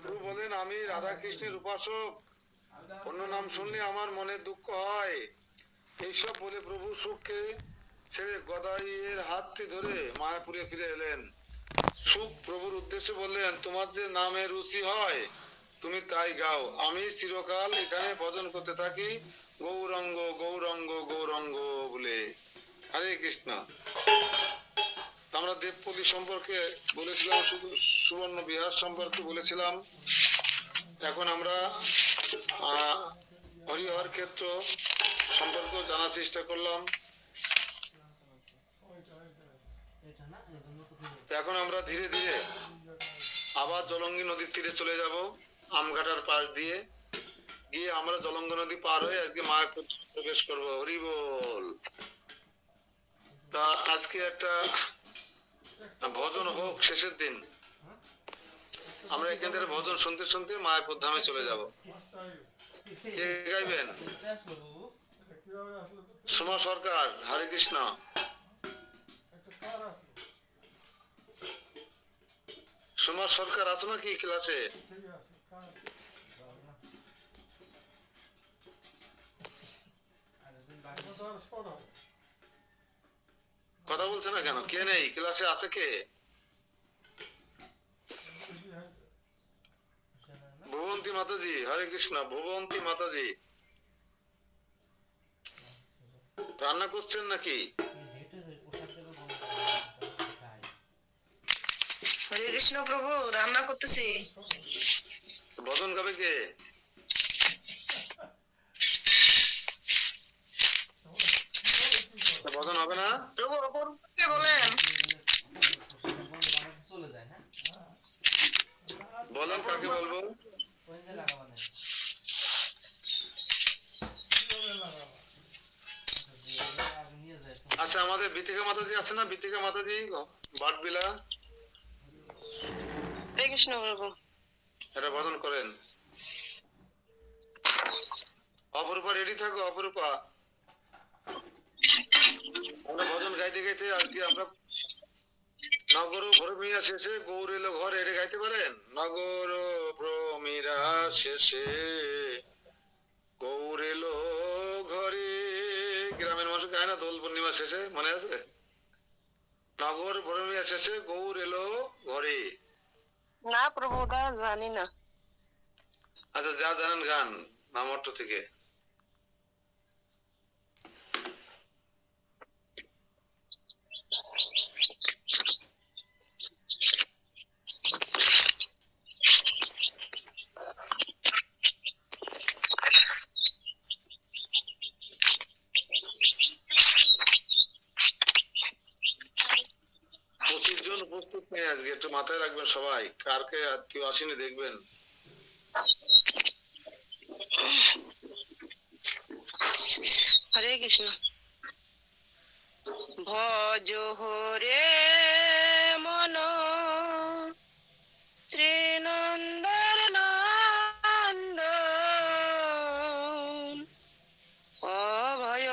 প্রভু বলেন, আমি রাধা কৃষ্ণের উপাসক, অন্য নাম শুনলে আমার মনে দুঃখ হয়। এইসব বলে প্রভু সুখকে ছেড়ে গদাইয়ের হাতটি ধরে মায়াপুরে ফিরে এলেন। সুখ প্রভুর উদ্দেশ্যে বললেন, তোমার যে নামে রুচি হয় তুমি তাই গাও, আমি চিরকাল এখানে ভজন করতে থাকি গৌরঙ্গ বলে। হরে কৃষ্ণ। আমরা দেবপল্লী সম্পর্কে বলেছিলাম, সুবর্ণ বিহার সম্পর্কে বলেছিলাম। এখন আমরা হরিহর ক্ষেত্র সম্পর্কে জানার চেষ্টা করলাম। এখন আমরা ধীরে ধীরে আবার জলঙ্গি নদীর তীরে চলে যাব, আমঘাটার পাশ দিয়ে গিয়ে আমরা জলঙ্গি নদী পার হয়ে আজকে মায়াপুর প্রবেশ করবো। হরি বল। তা আজকে একটা ভজন হোক, শেষের দিন আমরা এখান থেকে ভজন শুনতে শুনতে মায়াপুর ধামে চলে যাব। কে গাইবেন? সুমা সরকার। হরে কৃষ্ণ। সুমা সরকার আছো নাকি ক্লাসে? কথা বলছে না কেন? কে নেই ক্লাসে? আছে কে? ভুবন্তী মাতাজি। হরে কৃষ্ণ। ভুবন্তী মাতাজি রান্না করছেন নাকি? হরে কৃষ্ণ প্রভু, রান্না করতেছি। ভজন গাবে কে? ভজন হবে না? প্রভু অপরূপকে বলেন। বলেন কাকে বলবো? আচ্ছা, আমাদের বিতিকা মাতাজি আছে না? বিতিকা মাতাজি বাটবিলা। হরে কৃষ্ণ প্রভু। এটা ভজন করেন। অপরূপা রেডি থাকো। অপরূপা, আমরা ভজন গাইতে গাইতে আজকে আমরা নগর ভ্রমিয়া শেষে গৌর এলো ঘরে, এটা গাইতে পারেন? নগর ভ্রমিরা শেষে গৌর এলো ঘরে। গ্রামের মানুষ গায় না দোল পূর্ণিমা শেষে, মনে আছে? নগর ভ্রমিয়া শেষে গৌর এলো ঘরে। না প্রভু, ওটা জানি না। আচ্ছা, যা জানেন গান নামট্ট থেকে। আজকে একটু মাথায় রাখবেন সবাই, কারকে আর কেউ আসেনি দেখবেন। হরে কৃষ্ণ। ভজ হরে মন শ্রীনন্দর নন্দন অভয়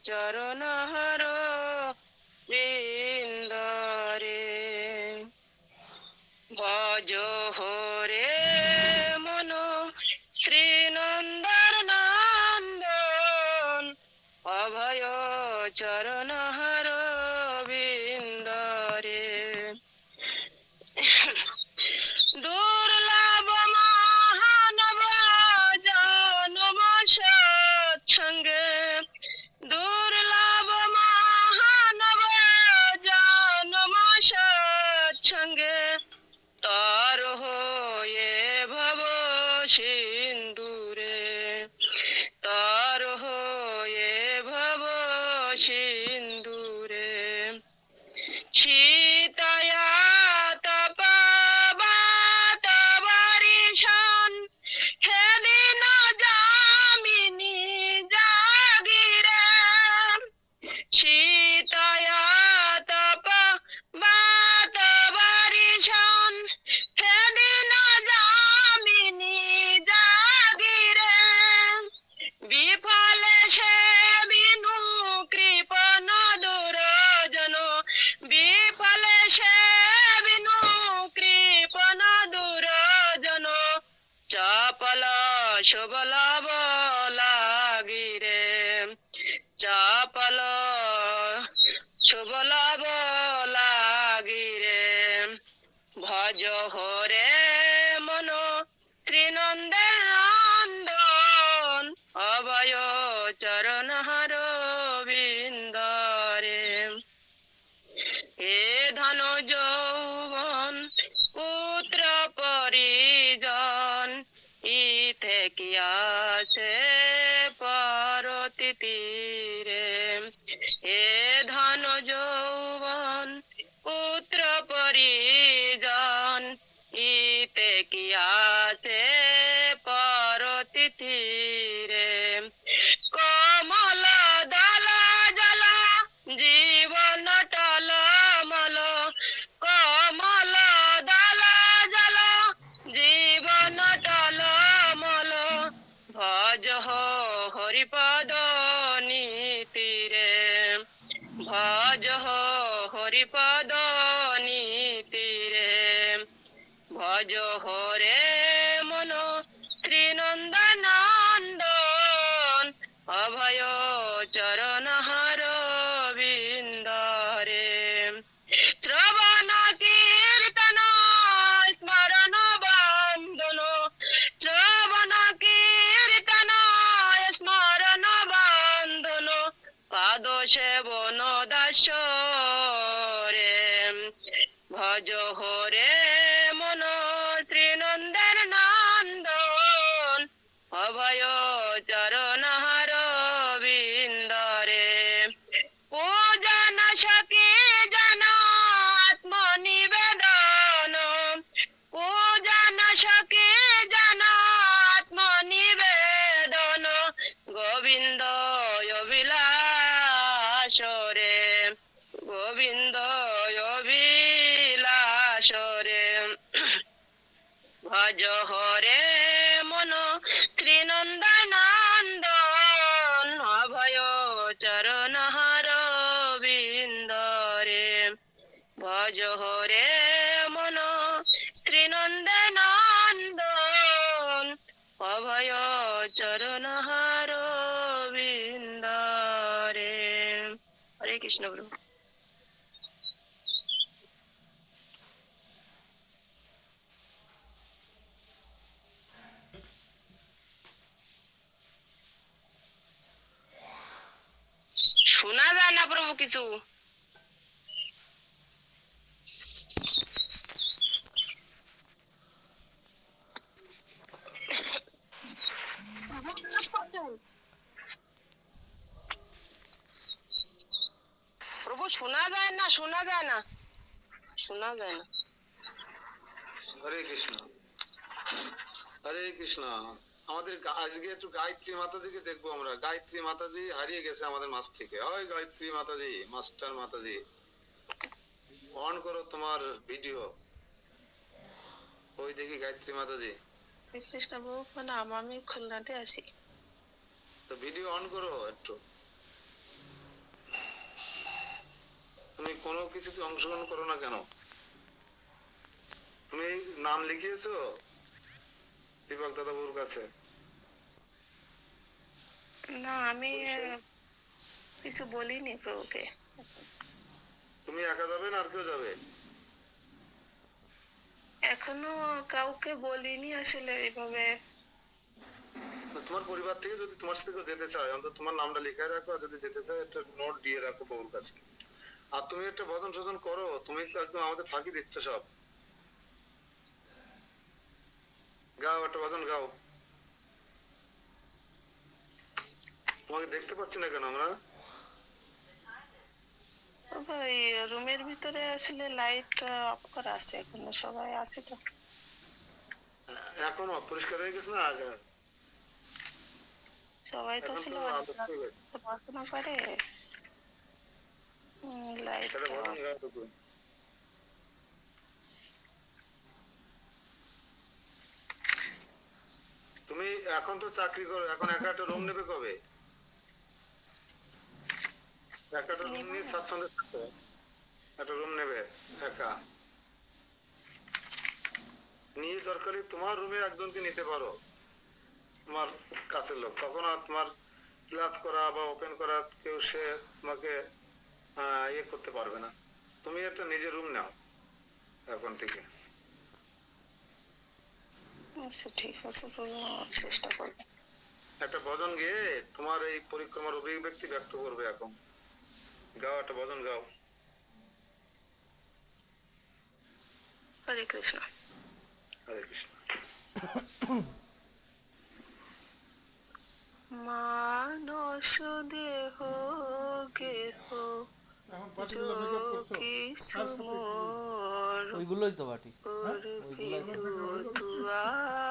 চরণ হর বৃন্দরে। ভজ হরে মন শ্রীনন্দর নন্দন অভয় চরণ হর বৃন্দরে। দুর্লভ মহানব জনম সৎসঙ্গে, দুর্লভ মহানব জনম সৎসঙ্গে তার হয়ে ভব সিন্ধুরে, তার হয়ে ভব সিন্ধুরে। সীতায়া তপবাত বরিশন হেদিন যামিনী জাগিরে। সীতায়া তপবাত বরিশন হেদিন যামিনী জাগিরে। বিফলে সে বিনু কৃপণ দুরজন, বিফলে সে বিনু কৃপণ দুরজন চপল শোভল লাগিরে, চপল শোভল লাগিরে। ভজ হরে মন ত্রিনন্দের নন্দন অভয় চরণ হর বৃন্দরে। হে ধন যৌবন পুত্র পরিজন ইথে কি আছে পরতি তীরে। হে ধন যৌবন পুত্র পরিজন ইতে কি আছে পরতি তীরে। কমল দল জল জীবন টলমল, কমল দল জল জীবন টলমল। ভজ হরিপদ নীতিরে, ভজ হরিপদ নীতিরে। ভজ হরে মন ত্রিনন্দনন্দন অভয় চরণ হর বৃন্দরে। শ্রবণ কীর্তন স্মরণ বন্দন, শ্রবণ কীর্তন স্মরণ বন্দন পাদ সেবন দাস রে। ভজ হরে মন ত্রিনন্দের নন্দন অভয় চরণ হর বৃন্দরে। পূজন সখী জন আত্মনিবেদন, পূজন সখী জন আত্মনিবেদন গোবিন্দ অভিলাষ রে, গোবিন্দ অভিলাষ রে। ভজ হরে মন ত্রিনন্দনন্দন অভয় চরণ হর বৃন্দরে। ভজ হরে মন ত্রিনন্দনন্দন অভয় চরণ হর বৃন্দরে। হরে কৃষ্ণ প্রভু। শোনা যায় না প্রভু কিছু। প্রভু শোনা যায় না, শোনা যায় না। শোনা যায় না। হরে কৃষ্ণ, হরে কৃষ্ণ। আমাদের আজকে একটু গায়ত্রী মাতাজিকে দেখবো আমরা। গায়ত্রী মাতাজি হারিয়ে গেছে আমাদের মাঝ থেকে। ওই গায়ত্রী মাতাজি, মাস্টার মাতাজি, অন করো তোমার ভিডিও। ওই দেখি গায়ত্রী মাতাজি, কৃষ্ণ প্রভু প্রণাম, আমি খুলনাতে আছি। তো ভিডিও অন করো একটু। তুমি কোনো কিছুতে অংশগ্রহণ করো না কেন? তুমি নাম লিখিয়েছো দীপক দাদাবুর কাছে? না, আমি কিছু বলিনি প্রভুকে। তুমি একা যাবে না আর কেউ যাবে? এখনো কাউকে বলিনি আসলে এইভাবে। তো তোমার পরিবার থেকে যদি তোমার সাথে কেউ যেতে চায়, অন্তত তোমার নামটা লিখে রাখো। আর যদি যেতে চায় একটা নোট দিয়ে রাখো বউর কাছে। আর তুমি একটা ভজন সজন করো। তুমি তো একদম আমাদের ফাঁকি দিচ্ছ সব। গাও একটা ভজন গাও। তোমাকে দেখতে পাচ্ছি না কেন আমরা? বাবা, এই রুমের ভিতরে আসলে লাইট অফ করা আছে, এখনো সবাই আছে তো। এখন অপরিষ্কার হয়ে গেছে না আগে? সবাই তো এখন আসলে তো আলো হয়ে গেছে। পড়াশোনা করে, লাইট একটা ভজন গাও তো তুমি। তুমি এখন তো চাকরি করো, এখন একা একটা রুম নেবে কবে? একা একটা রুম নিয়ে স্বাচ্ছন্দ্যে থাকো। একটা রুম নেবে একা নিয়ে, দরকারি তোমার রুমে একজনকে নিতে পারো, তোমার কাছের লোক। তখন আর তোমার ক্লাস করা বা ওপেন করা কেউ সে তোমাকে ইয়ে করতে পারবে না। তুমি একটা নিজের রুম নাও এখন থেকে। আচ্ছা, ঠিক আছে প্রভু, চেষ্টা করবো। একটা ভজন গেয়ে তোমার এই পরিক্রমার অভিব্যক্তি ব্যক্ত করবে এখন। গাও একটা ভজন গাও। হরে কৃষ্ণ। হরে কৃষ্ণ। মানস দেহ গেহ এখন পার্টিগুলো মেকআপ করছো? যোগী কার সাথে? সুমর ওইগুলোই তো পার্টি। অর্পিলু তুয়া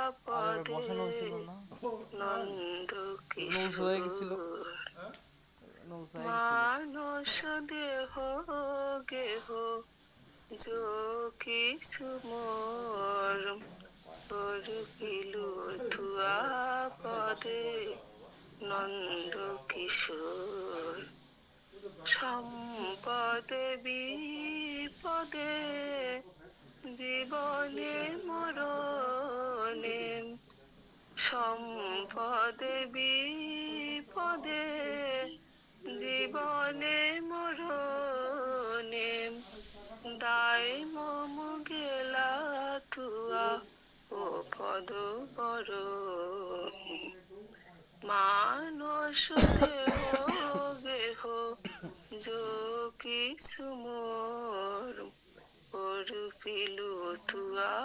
আগে পদে বসানো হয়েছিল না? নন্দ নৌস হয়ে গেছিল। কিশোর। নৌস হয়ে গেছিল। মানস দেহ গেহ যোগী সুমর অর্পিলু তুয়া পদে নন্দ কিশোর। সম্পদে বিপদে জীবনে মরণে, সম্পদে বিপদে জীবনে মরণে, দায় মম গেলা তুয়া ও পদ বরণে। মানস দেহ গেহ যোগী সুমর অর্পিলু তুয়া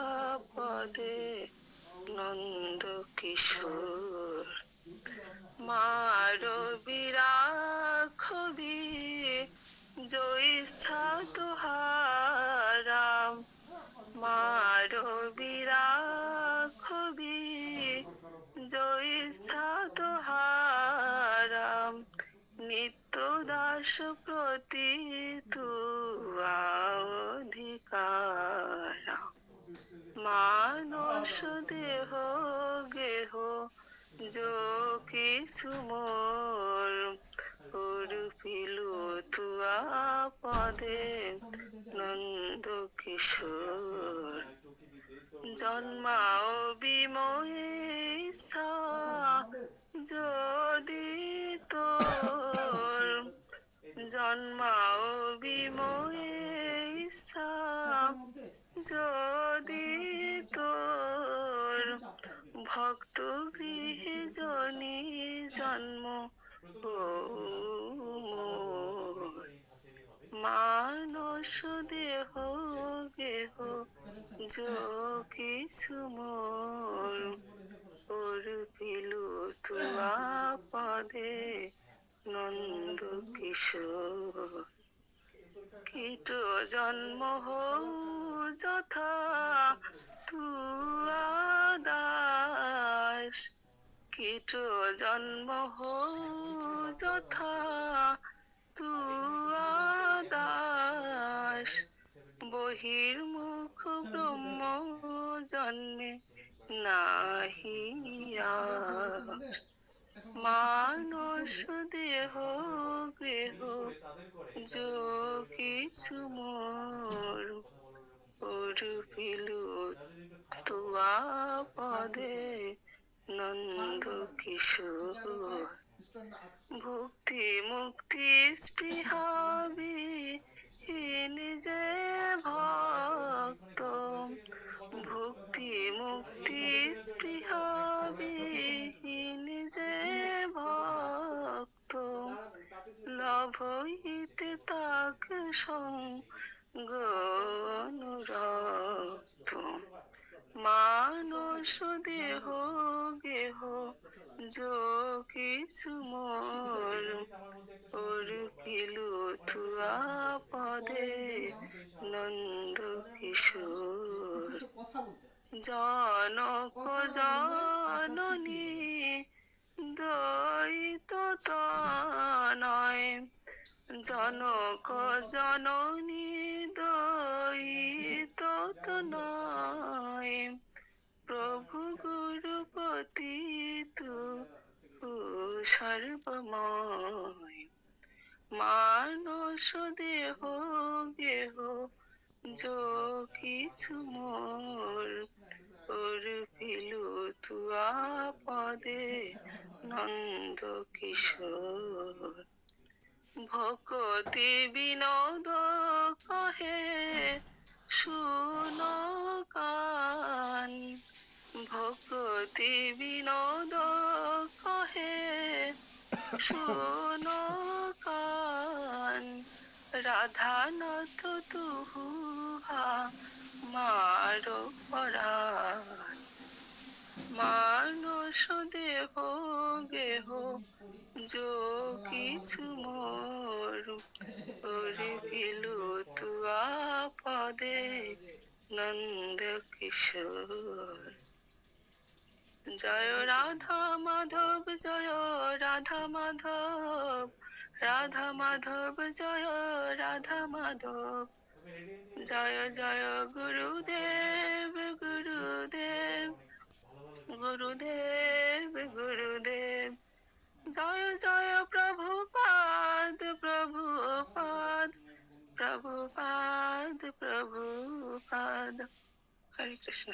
পদে নন্দ কিশোর। মার বিরাখবি জয়সা তুহারাম, মার বিরাখবি জয়সা তুহারাম, নিত্য দাস প্রতি তুয়া অধিকারা। মানস দেহ গেহ যোগী সুমর অর্পিলু তুয়া পদে নন্দ কিশোর। জন্মাও বিমোহিসা যদি তোর, জন্মাও বিমোহিসা যদি তোর, ভক্ত গৃহে জনি জন্ম মোর। মানস দেহ গেহ যোগী সুমর অর্পিলু তুয়া পদে নন্দ কিশোর। কীট জন্ম হও যথা তুয়া দাস, কীট জন্ম হও যথা তুয়া দাস, বহির্মুখ ব্রহ্ম জন্মে নাহিয়া, মানস দেহ গেহ যোগিছু মোর, অরূপিলু তুয়া পদে নন্দ কিশোর, ভক্তি মুক্তি স্পৃহাবিহীন যে ভক্ত, ভক্তি মুক্তি স্পৃহাবিহীন যে ভক্ত, লভইতে তাক সঙ্গ অনুরক্ত, মানস দেহ গেহ যোগিছু মোর, অরূপিলু তুয়া পদে নন্দ কিশোর, জনক জননী দয়িত তনয়, জনক জননী দয়িত তনয়, প্রভু গুরুপতি তু সর্বময়, মানস দেহ গেহ যোগিছু মোর, অরূপিলু তুয়া পদে নন্দ কিশোর, ভকতি বিনোদ কহে শুন কান, ভকতি বিনোদ কহে শুন কান, রাধানাথ তুহা মার পরাণ, মানস দেহ গেহ যোগিছু মোর, অরূপিলু তুয়া পদে নন্দ কিশোর। জয় রাধা মাধব, জয় রাধা মাধব, রাধা মাধব জয় রাধা মাধব, জয় জয় গুরুদেব গুরুদেব, গুরুদেব গুরুদেব, জয় জয় প্রভুপাদ প্রভুপাদ, প্রভুপাদ প্রভুপাদ। হরে কৃষ্ণ।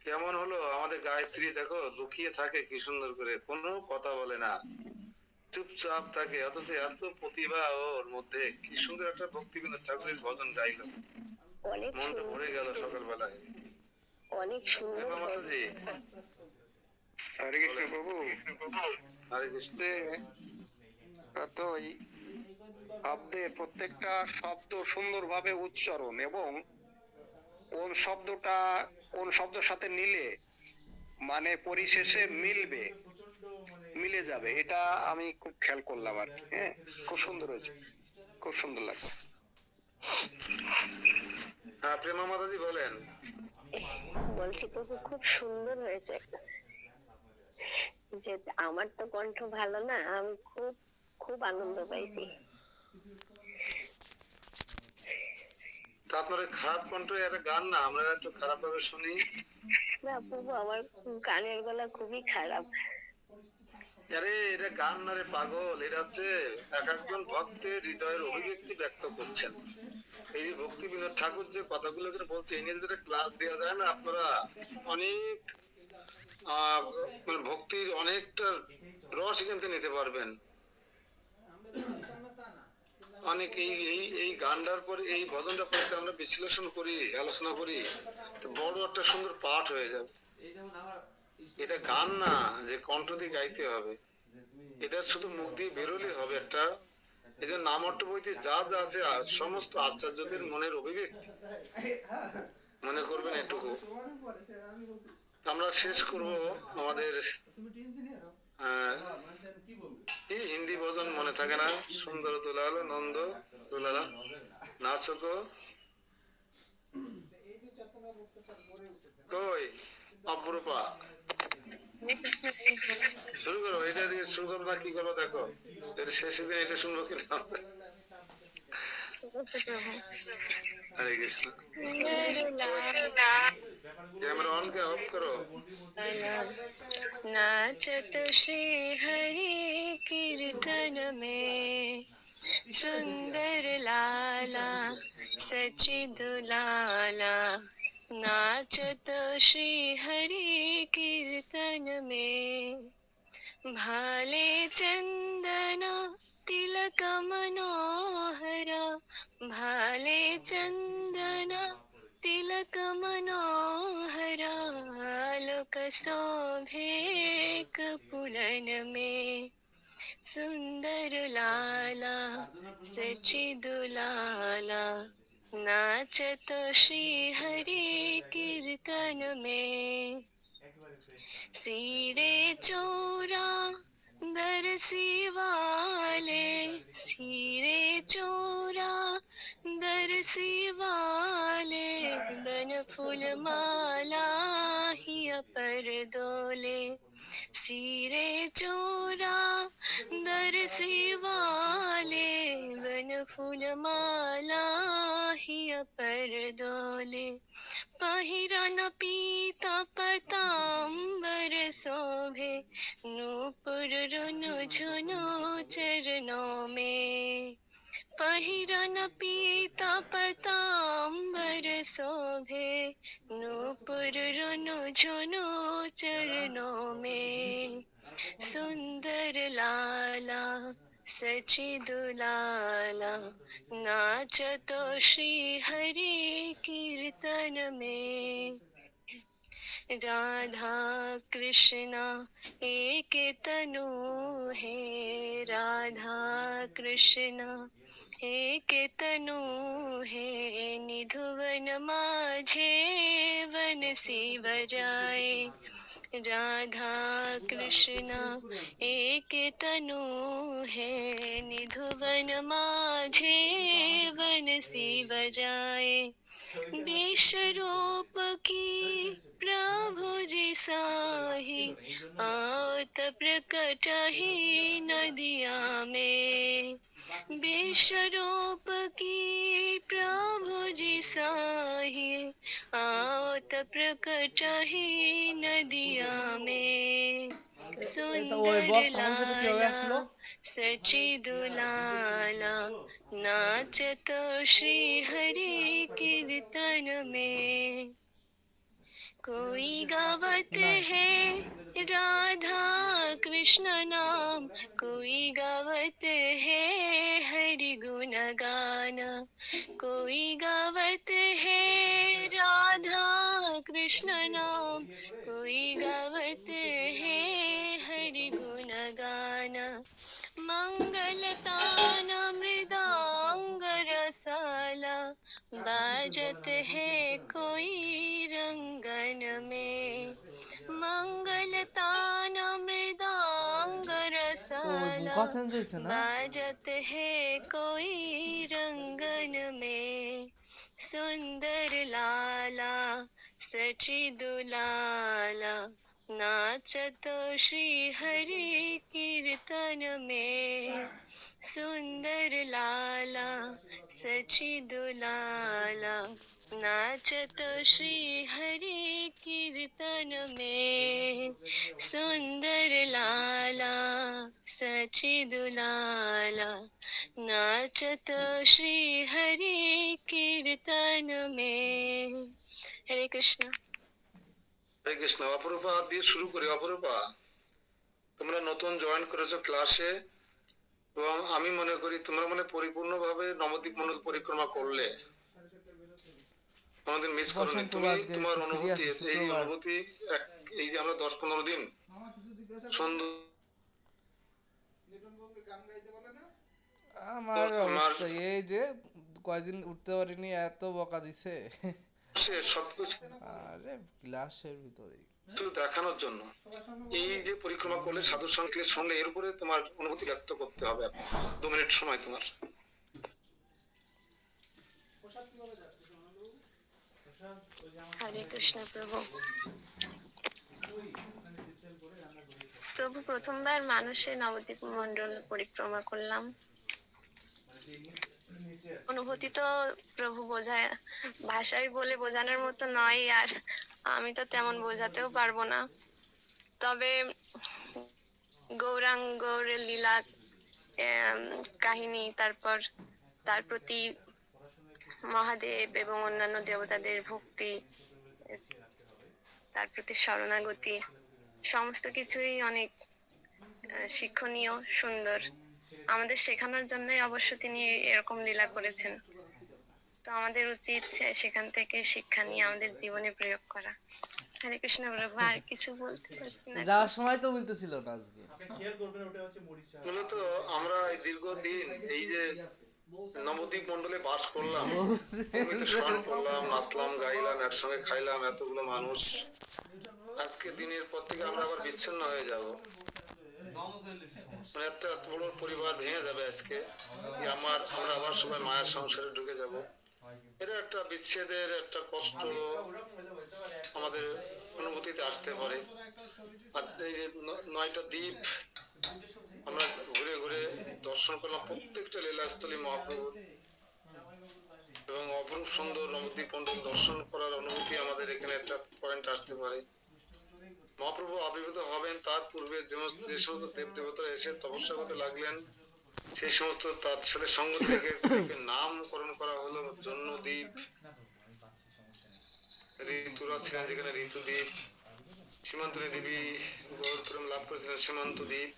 কেমন হলো আমাদের গায়ত্রী? দেখো লুকিয়ে থাকে কি সুন্দর করে, কোনো কথা বলে না, চুপচাপ থাকে, অথচ এত প্রতিভা ওর মধ্যে। কি সুন্দর একটা ভক্তিবিনোদ ঠাকুরের ভজন গাইলো, অনেক মনটা সুন্দর, ভরে গেল সকালবেলায়। অনেক সুন্দর। হেমা মাতাজি, হরে কৃষ্ণ প্রভু। হরে কৃষ্ণ। ওই শব্দের প্রত্যেকটা শব্দ সুন্দরভাবে উচ্চারণ এবং কোন শব্দটা কোন শব্দের সাথে নিলে মানে পরিশেষে মিলে যাবে, এটা আমি খুব খেয়াল করলাম আর কি। হ্যাঁ, খুব সুন্দর হয়েছে, খুব সুন্দর লাগছে। হ্যাঁ, প্রেমা মাতাজি বলেন। বলছি প্রভু খুব সুন্দর হয়েছে, যে আমার তো কণ্ঠ ভালো না, আমি খুব খুব আনন্দ পাইছি। তা আপনার খারাপ কণ্ঠ একটা গান না, আমরা একটু খারাপ ভাবে শুনি। না প্রভু, আমার গানের গলা খুবই খারাপ। আরে এটা গান না রে পাগল, এটা হচ্ছে এক একজন ভক্তের হৃদয়ের অভিব্যক্তি ব্যক্ত করছেন। এই যে ভক্তি বিনোদ ঠাকুর যে কথাগুলো এখানে বলছে, এই নিয়ে যেটা ক্লাস দেওয়া যায় না, আপনারা অনেক মানে ভক্তির অনেকটা রস এখান থেকে নিতে পারবেন। অনেক এই গানটার পরে এই ভজনটা পরে আমরা বিশ্লেষণ করি, আলোচনা করি, তো বড় একটা সুন্দর পাঠ হয়ে যাবে। এটা গান না যে কণ্ঠ দিয়ে গাইতে হবে, এটা শুধু মুখ দিয়ে বেরোলে হবে একটা। এই যে নামট্ট বইতে যা যা আছে সমস্ত আচার্যদের মনের অভিব্যক্তি, মনে করবেন এটুকু। আমরা শেষ করব আমাদের এই হিন্দি ভজন মনে থাকে না, সুন্দর দুলাল নন্দ দুলালা নাচকো কই অপরূপা। শুরু করো, এটা দিয়ে শুরু করবো না কি করবো দেখো, এটা শেষে দিন এটা শুনবো কিনা। হরে কৃষ্ণ। कैमरा ऑन क्या ऑफ करो। नाचत श्री हरि कीर्तन में सुंदर लाला सचिदुलाला। नाचत श्री हरि कीर्तन में भाले चंदन तिलक मनोहरा। भाले चंदन तिलक मनोहरा। लोक शोभे कपुलन में सुंदर लाला सचिदुलाला। नाचत श्री हरि कीर्तन में सिरे चोरा दरसी वाले। सिरे चोरा दरसी वाले बन फूल माला ही पर दोले। सिरे चोरा दरसी वाले बन फूल माला ही पर दोले। पहिरन पीता पतांबर शोभे नूपुर रुनु झुनु चरणों में। पहिरन पीता पतांबर शोभे नूपुर रुनु झुनु चरणों में। सुंदर लाला सचिदुलाला। नाचतो श्री हरि कीर्तन में राधा कृष्णा एक तनु है। राधा कृष्णा एक तनु है। निधुवन माझे वनसी बजाए। राधा कृष्णा एक तनु है। निधुवन माझे वनसी बजाए। विश्वरूप की प्रभु जी साही आवत प्रकट ही नदिया में। विश्वरूप की प्रभु जी साही आवत प्रकट ही नदिया में। सुंदर लाला सचिदुलाला। नाचत श्री हरि कीर्तन में कोई गावत है राधा कृष्ण नाम। कोई गावत है हरि गुण गान। कोई गावत है राधा कृष्ण नाम। कोई गावत है हरि गुण गान। मंगलतान मृदांग रसाला बाजत है कोई रंगन में। मंगलतान मृदांग रसाला बाजत है कोई रंगन में। सुंदर लाला सचिदुलाला। नाचत श्री हरि कीर्तन में सुंदर लाला सचिदुलाला। नाचत श्री हरि कीर्तन में सुंदर लाला सचिदुलाला। नाचत श्री हरि कीर्तन में। हरे कृष्ण। হরে কৃষ্ণ। অপরূপা দিয়ে শুরু করি। অপরূপা, তোমরা নতুন জয়েন করেছো ক্লাসে এবং আমি মনে করি তোমরা মানে পরিপূর্ণভাবে নবদ্বীপ মন্ডল পরিক্রমা করলে, আমাদের মিস করনি। তুমি তোমার অনুভূতি, এই অনুভূতি এই যে আমরা 10-15 দিন সুন্দর আমার অবস্থা এই যে কয়দিন উঠতে পারিনি, এত বকা দিছে। সবকিছু আরে ক্লাসের ভিতরে শুধু দেখানোর জন্য। এই যে পরিক্রমা করলে সাধুর সঙ্গে শুনলে এর উপরে তোমার অনুভূতি ব্যক্ত করতে হবে। 2 মিনিট সময় তোমার। হরে কৃষ্ণ প্রভু। প্রভু, প্রথমবার মানুষের নবদ্বীপ মন্ডল পরিক্রমা করলাম। অনুভূতি তো প্রভু বোঝায়, ভাষায় বলে বোঝানোর মতো নয়, আর আমি তো তেমন বোঝাতেও পারবো না। তবে গৌরাঙ্গর লীলা কাহিনী, তারপর তার প্রতি মহাদেব এবং অন্যান্য দেবতাদের ভক্তি, তার প্রতি শরণাগতি, সমস্ত কিছুই অনেক শিক্ষণীয়, সুন্দর। আমাদের শেখানোর জন্যই অবশ্য তিনি এরকম লীলা করেছেন। তো আমাদের উচিত সেখান থেকে শিক্ষা নিয়ে আমাদের জীবনে প্রয়োগ করা। হরে কৃষ্ণ প্রভু, আর কিছু বলতে পারছি না। যাওয়ার সময় তো বলতেছিল না আজকে। মূলত আমরা এই দীর্ঘদিন এই যে নবদ্বীপ মন্ডলে বাস করলাম, ভূমিতে স্নান করলাম, নাচলাম, গাইলাম, একসঙ্গে খাইলাম, এতগুলো মানুষ। আজকে দিনের পর থেকে আমরা আবার বিচ্ছিন্ন হয়ে যাব। মানে একটা এত বড় পরিবার ভেঙে যাবে আজকে। আমরা আবার সবাই মায়ের সংসারে ঢুকে যাব। এটা একটা বিচ্ছেদের একটা কষ্ট আমাদের অনুভূতিতে আসতে পারে। আর এই যে 9টা দ্বীপ আমরা ঘুরে ঘুরে দর্শন করলাম, প্রত্যেকটা লীলাস্থলী মহাপ্রভুর, এবং অপরূপ সুন্দর নবদ্বীপ মন্ডল দর্শন করার অনুভূতি আমাদের এখানে একটা পয়েন্ট আসতে পারে। মহাপ্রভু আবির্ভূত হবেন তার পূর্বে যে সমস্ত দেব দেবতারা এসে তপস্যা করতে লাগলেন, সেই সমস্ত তার সাথে সঙ্গ থেকে নামকরণ করা হলো জন্মদ্বীপ। ঋতুরা ছিলেন যেখানে ঋতুদ্বীপ, সীমান্তনী দেবী গৌর প্রেম লাভ করেছিলেন সীমান্ত দ্বীপ।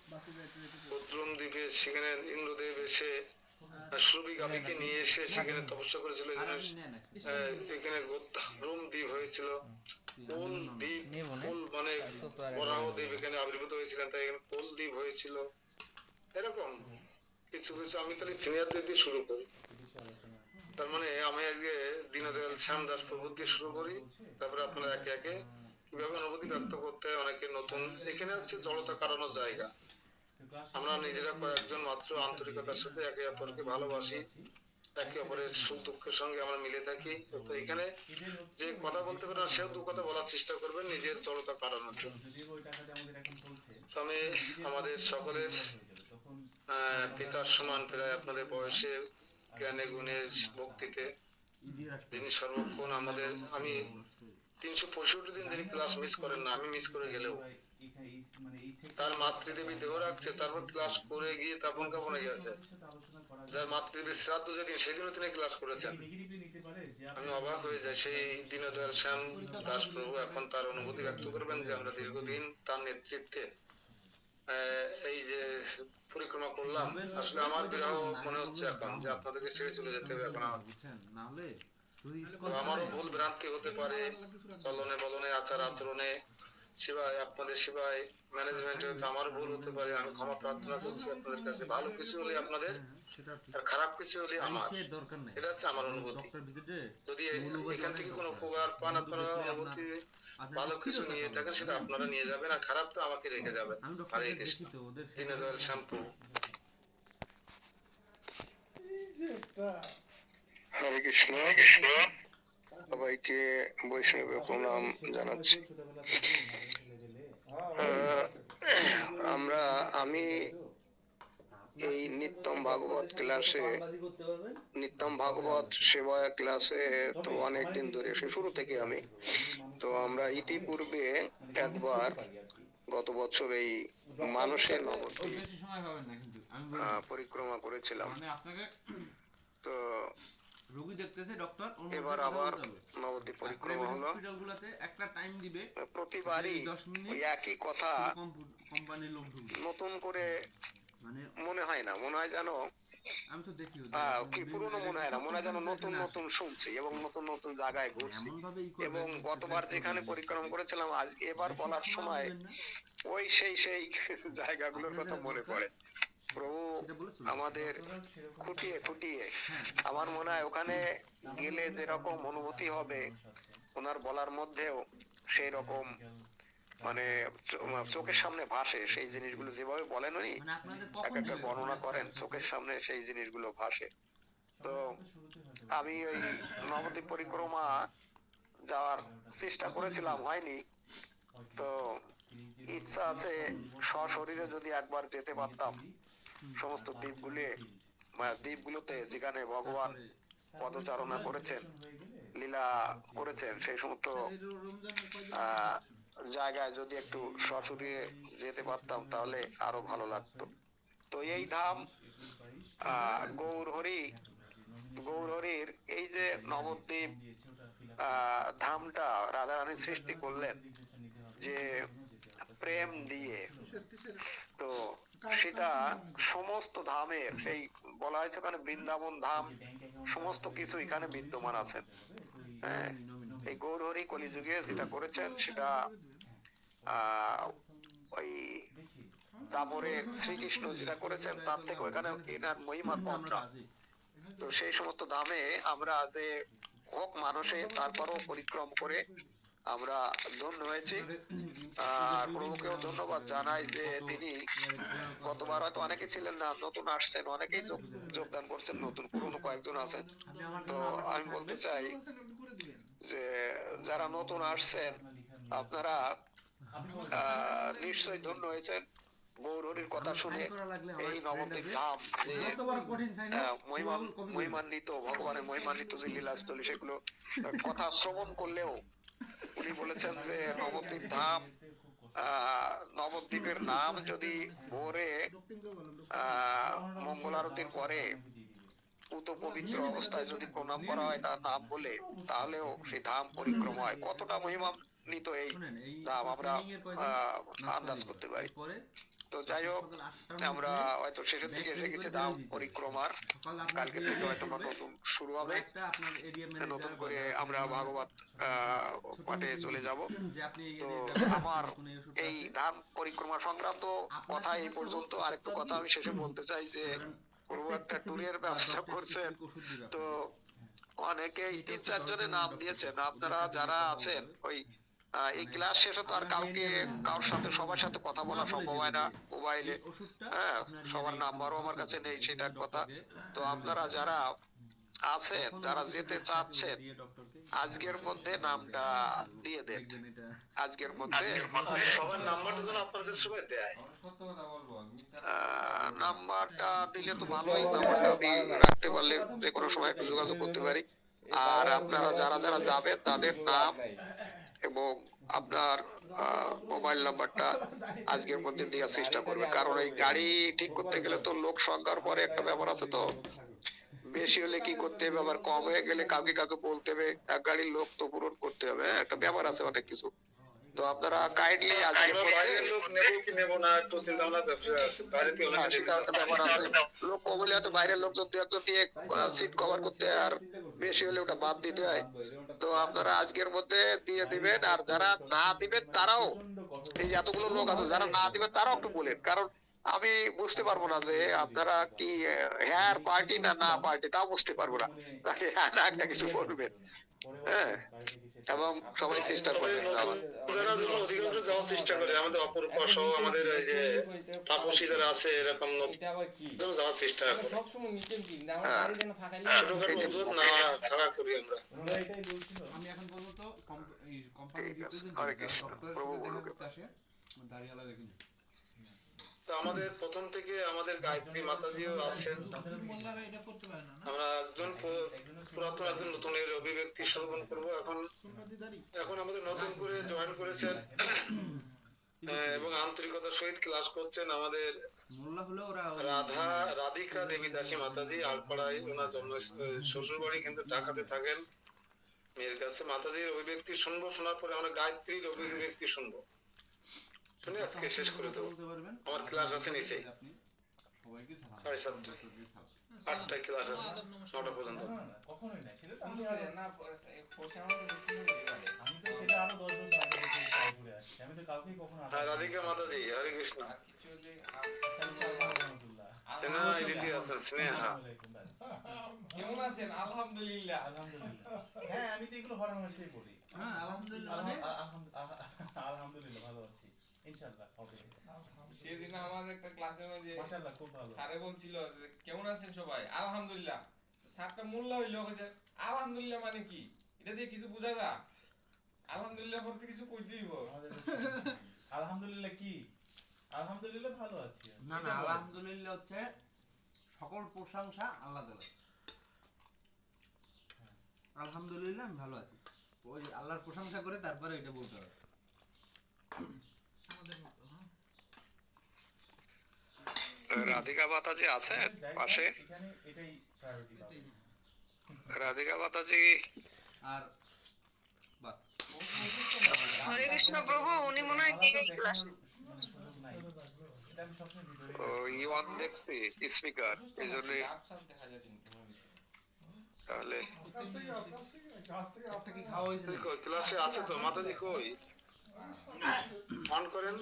উদ্রম দ্বীপে সেখানে ইন্দ্রদেব এসে সুরভি গাভীকে নিয়ে এসে সেখানে তপস্যা করেছিল, এখানে রোম দ্বীপ হয়েছিল। কোল দ্বীপ, কোল মানে বরাহ দেব এখানে আবির্ভূত হয়েছিলেন, তাই এখানে কোল দ্বীপ হয়েছিল। এরকম কিছু কিছু আমি তাহলে সিনিয়রদের দিয়ে শুরু করি। তার মানে আমি আজকে দীনদয়াল শ্যামদাস প্রভু দিয়ে শুরু করি, তারপরে আপনারা একে একে কিভাবে অনুভূতি ব্যক্ত করতে হয়। অনেকে নতুন, এখানে হচ্ছে জড়তা কাটানোর জায়গা। আমরা নিজেরা কয়েকজন মাত্র আন্তরিকতার সাথে একে অপরকে ভালোবাসি, একে অপরের সুখ দুঃখের সঙ্গে আমরা মিলে থাকি। তো এখানে যে কথা বলতে পারে না সেও দু কথা বলার চেষ্টা করবেন নিজের জড়তা কাটানোর জন্য। আমি আমাদের সকলের পিতার সমান, প্রায় আপনাদের বয়সে, জ্ঞানে গুণে ভক্তিতে, যিনি সর্বক্ষণ আমাদের, আমি 365 দিন যিনি ক্লাস মিস করেন না, আমি মিস করে গেলেও তার মাতৃদেবী দেহ রাখছে, তারপর ক্লাস করে গিয়ে তাপন কাপনে গেছে। যার মাতৃদেবীর শ্রাদ্ধ যেদিন, সেদিনও তিনি ক্লাস করেছেন। আমি অবাক হয়ে যাই। সেই দীনদয়াল শ্যাম দাস প্রভু এখন তার অনুভূতি ব্যক্ত করবেন যে আমরা দীর্ঘদিন তার নেতৃত্বে এই যে পরিক্রমা করলাম। আসলে আমার বিরহ মনে হচ্ছে এখন যে আপনাদেরকে ছেড়ে চলে যেতে হবে এখন। আমারও ভুল ভ্রান্তি হতে পারে চলনে বলনে, আচার আচরণে, সেবায়, আপনাদের সেবায়, ম্যানেজমেন্টে আমারও ভুল হতে পারে। আমি ক্ষমা প্রার্থনা করছি আপনাদের কাছে। ভালো কিছু হলে আপনাদের, আর খারাপ কিছু হলে আমার। এটা হচ্ছে আমার অনুভূতি। যদি এখান থেকে কোনো উপকার পান, আপনারা অনুভূতি ভালো কিছু নিয়ে থাকেন, সেটা আপনারা নিয়ে যাবেন, আর খারাপটা আমাকে রেখে যাবেন। হরে কৃষ্ণ। দীনদয়াল শ্যাম প্রভু। হরে কৃষ্ণ। সবাইকে বৈষ্ণব প্রণাম জানাচ্ছি। আমি এই নিত্যম ভাগবত ক্লাসে, নিত্যম ভাগবত সেবা ক্লাসে তো অনেকদিন ধরে, শুরু থেকে আমি তো, আমরা ইতিপূর্বে একবার গত বছর এই মানুষের নবদ্বীপ পরিক্রমা করেছিলাম। তো এবার আবার নবদ্বীপ পরিক্রমা হলো। প্রতিবারই ওই একই কথা, নতুন করে মনে হয় না, মনে হয় যেন কি পুরনো মনে হয় না, মনে হয় যেন নতুন নতুন শুনছি এবং নতুন নতুন জায়গায় ঘুরছি। এবং গতবার যেখানে পরিক্রমা করেছিলাম, আজ এবার বলার সময় ওই সেই জায়গাগুলোর কথা মনে পড়ে। প্রভু আমাদের খুঁটিয়ে খুঁটিয়ে, আমার মনে হয় ওখানে গেলে যেরকম অনুভূতি হবে, ওনার বলার মধ্যেও সেই রকম মানে চোখের সামনে ভাসে, সেই জিনিসগুলো যেভাবে বলেন উনি এক একটা বর্ণনা করেন, চোখের সামনে সেই জিনিসগুলো ভাসে। তো আমি ওই নবদ্বীপ পরিক্রমা যাওয়ার চেষ্টা করেছিলাম, হয়নি। তো ইচ্ছা আছে সশরীরে যদি একবার যেতে পারতাম সমস্ত দ্বীপগুলোতে যেখানে ভগবান পদচারণা করেছেন, লীলা করেছেন, সেই সমস্ত জায়গায় যদি একটু সশরীরে যেতে পারতাম তাহলে আরো ভালো লাগতো। তো এই ধাম গৌরহরির এই যে নবদ্বীপ ধামটা রাধারানী সৃষ্টি করলেন যে প্রেম দিয়ে, তো সেটা সমস্ত ধামের, সেই বলা হয়েছে ওখানে বৃন্দাবন ধাম সমস্ত কিছু এখানে বিদ্যমান আছেন। হ্যাঁ, এই গৌরহরি কলিযুগে যেটা করেছেন সেটা ওই তারপরে শ্রীকৃষ্ণ যেটা করেছেন তার থেকে ওখানে এনার মহিমা কম না। তো সেই সমস্ত ধামে আমরা যে হোক মানুষে তারপরও পরিক্রম করে আমরা ধন্য হয়েছি। আর প্রভুকেও ধন্যবাদ জানাই যে তিনি গতবার হয়তো অনেকে ছিলেন না, নতুন আসছেন, অনেকেই যোগদান করছেন, নতুন পুরনো কয়েকজন আছেন। তো আমি বলতে চাই যে যারা নতুন আসছেন আপনারা নিশ্চয়ই ধন্য হয়েছেন গৌরহরির কথা শুনে। এই নবদ্বীপ ধাম যে মহিমান্বিত, ভগবানের মহিমান্বিত যে লীলাস্থলী, সেগুলো কথা শ্রবণ করলেও উনি বলেছেন যে নবদ্বীপ ধাম, নবদ্বীপের নাম যদি ভোরে মঙ্গল আরতির পরে পুত পবিত্র অবস্থায় যদি প্রণাম করা হয় তার নাম বলে, তাহলেও সেই ধাম পরিক্রমা হয়। কতটা মহিমান্বিত এই ধাম আমরা আন্দাজ করতে পারি। তো যাই হোক, আমরা হয়তো শেষের দিকে এসে গেছি ধাম পরিক্রমার। কালকে থেকে হয়তো নতুন শুরু হবে, নতুন করে আমরা ভাগবত পাঠে চলে যাব। তো আমার এই ধাম পরিক্রমা সংক্রান্ত কথা এই পর্যন্ত। আরেকটু কথা আমি শেষে বলতে চাই যে প্রভু একটা ট্যুরের ব্যবস্থা করছেন, তো অনেকেই ৩-৪ জনের নাম দিয়েছেন। আপনারা যারা আছেন, ওই এই ক্লাস শেষে তো আর কারোর সাথে সবার সাথে কথা বলা সম্ভব হয় না মোবাইলে। হ্যাঁ, সবার নাম্বারও আমার কাছে নেই, সেটা কথা। তো আপনারা যারা আছেন, যারা যেতে চাচ্ছেন, আজকের মধ্যে নামটা দিয়ে দেন। আজকের মধ্যে সবার নাম্বারটা যেন আপনার কাছে সবাই দেয়। নাম্বারটা দিলে তো ভালোই, নাম্বারটা আমি রাখতে পারলে যে কোনো সময় একটু যোগাযোগ করতে পারি। আর আপনারা যারা যারা যাবেন তাদের নাম এবং আপনার মোবাইল নাম্বারটা আজকের মধ্যে দেওয়ার চেষ্টা করবেন। কারণ এই গাড়ি ঠিক করতে গেলে তো লোক সংখ্যার পরে একটা ব্যাপার আছে। তো বেশি হলে কি করতে হবে, আবার কম হয়ে গেলে কাউকে কাউকে বলতে হবে, এক গাড়ির লোক তো পূরণ করতে হবে, একটা ব্যাপার আছে অনেক কিছু। তো আপনারা কাইন্ডলি আজকে বাইরের লোক নেব কি নেব না একটু চিন্তা ভাবনা ব্যবসা আছে, বাইরে থেকে অনেক ব্যাপার আছে। লোক কম হলে হয়তো বাইরের লোকজন 2-1 দিয়ে সিট কভার করতে হয়, আর বেশি হলে ওটা বাদ দিতে হয়। তো আপনারা আজকের মধ্যে দিয়ে দিবেন। আর যারা না দিবেন তারাও, এই যে এতগুলো লোক আছে যারা না দিবেন তারাও একটু বলেন, কারণ আমি বুঝতে পারবো না যে আপনারা কি হ্যাঁ পার্টি না পার্টি, তাও বুঝতে পারবো না। তাকে হ্যাঁ না একটা কিছু বলবেন। হ্যাঁ, এবং সবাই চেষ্টা করবেন। অধিকাংশ যাওয়ার চেষ্টা করে, আমাদের অপরূপা সহ আমাদের এই যে তাপসী যারা আছে এরকম নতুন যাওয়ার চেষ্টা করে। ছোটখাটো ওষুধ না খাড়া করি আমরা। আমি এখন পর্যন্ত ঠিক আছে, হরে কৃষ্ণ, প্রভু বলুক। তো আমাদের প্রথম থেকে আমাদের গায়ত্রী মাতাজিও আছেন। আমরা একজন পুরাতন একজন নতুনের অভিব্যক্তি শ্রবণ করবো। এখন আমাদের নতুন করে জয়েন করেছেন এবং আন্তরিকতার সহিত ক্লাস করছেন আমাদের রাধিকা দেবী দাসী মাতাজি। আলপাড়ায় ওনার জন্ম, শ্বশুর বাড়ি কিন্তু ঢাকাতে থাকেন মেয়ের কাছে। মাতাজির অভিব্যক্তি শুনবো, শোনার পরে আমরা গায়ত্রীর অভিব্যক্তি শুনবো, শুনে আজকে শেষ করে দেবো। আমার ক্লাস আছে নিচে 7:30, 8টায় ক্লাস আছে, 9টা পর্যন্ত। হ্যাঁ, রাধিকা মাতাজি, হরে কৃষ্ণ। স্নেহা এদিকে আছেন, স্নেহা। কেমন আছেন? আলহামদুলিল্লাহ। আলহামদুলিল্লাহ। হ্যাঁ আমি তো এগুলো হরহামেশাই বলি। হ্যাঁ আলহামদুলিল্লাহ মানে আলহামদুলিল্লাহ ভালো আছি ইনশাআল্লাহ হবে। সেদিন আমার একটা ক্লাসের মধ্যে মাশাআল্লাহ খুব ভালো। স্যারে বলছিল যে কেমন আছেন সবাই? আলহামদুলিল্লাহ। স্যারটা মোল্লা হইলো যে আলহামদুলিল্লাহ মানে কি? এটা দিয়ে কিছু বোঝা যায়? আলহামদুলিল্লাহ বলতে কিছু কইতে হইব। আমাদের আলহামদুলিল্লাহ কি? আলহামদুলিল্লাহ ভালো আছি। না না আলহামদুলিল্লাহ হচ্ছে সকল প্রশংসা আল্লাহ তাআলা। আলহামদুলিল্লাহ আমি ভালো আছি। ওই আল্লাহর প্রশংসা করে তারপরে এটা বলতে হবে। রাধিকা মাতাজি আছে পাশে? এখানে এটাই প্রায়োরিটি পাবে। রাধিকা মাতাজি আর বাহ হরে কৃষ্ণ প্রভু, উনি মনে হয় গিয়ে ক্লাস। এটা আমি সবসময় ভিডিওতে ইওয়ান দেখছি স্পিকার, এই জন্য আফসার দেখা যায় কিন্তু। তাহলে একটা কি খাওয়া হয়েছে? কই ক্লাসে আছে তো মাতাজি কই? অন করেন।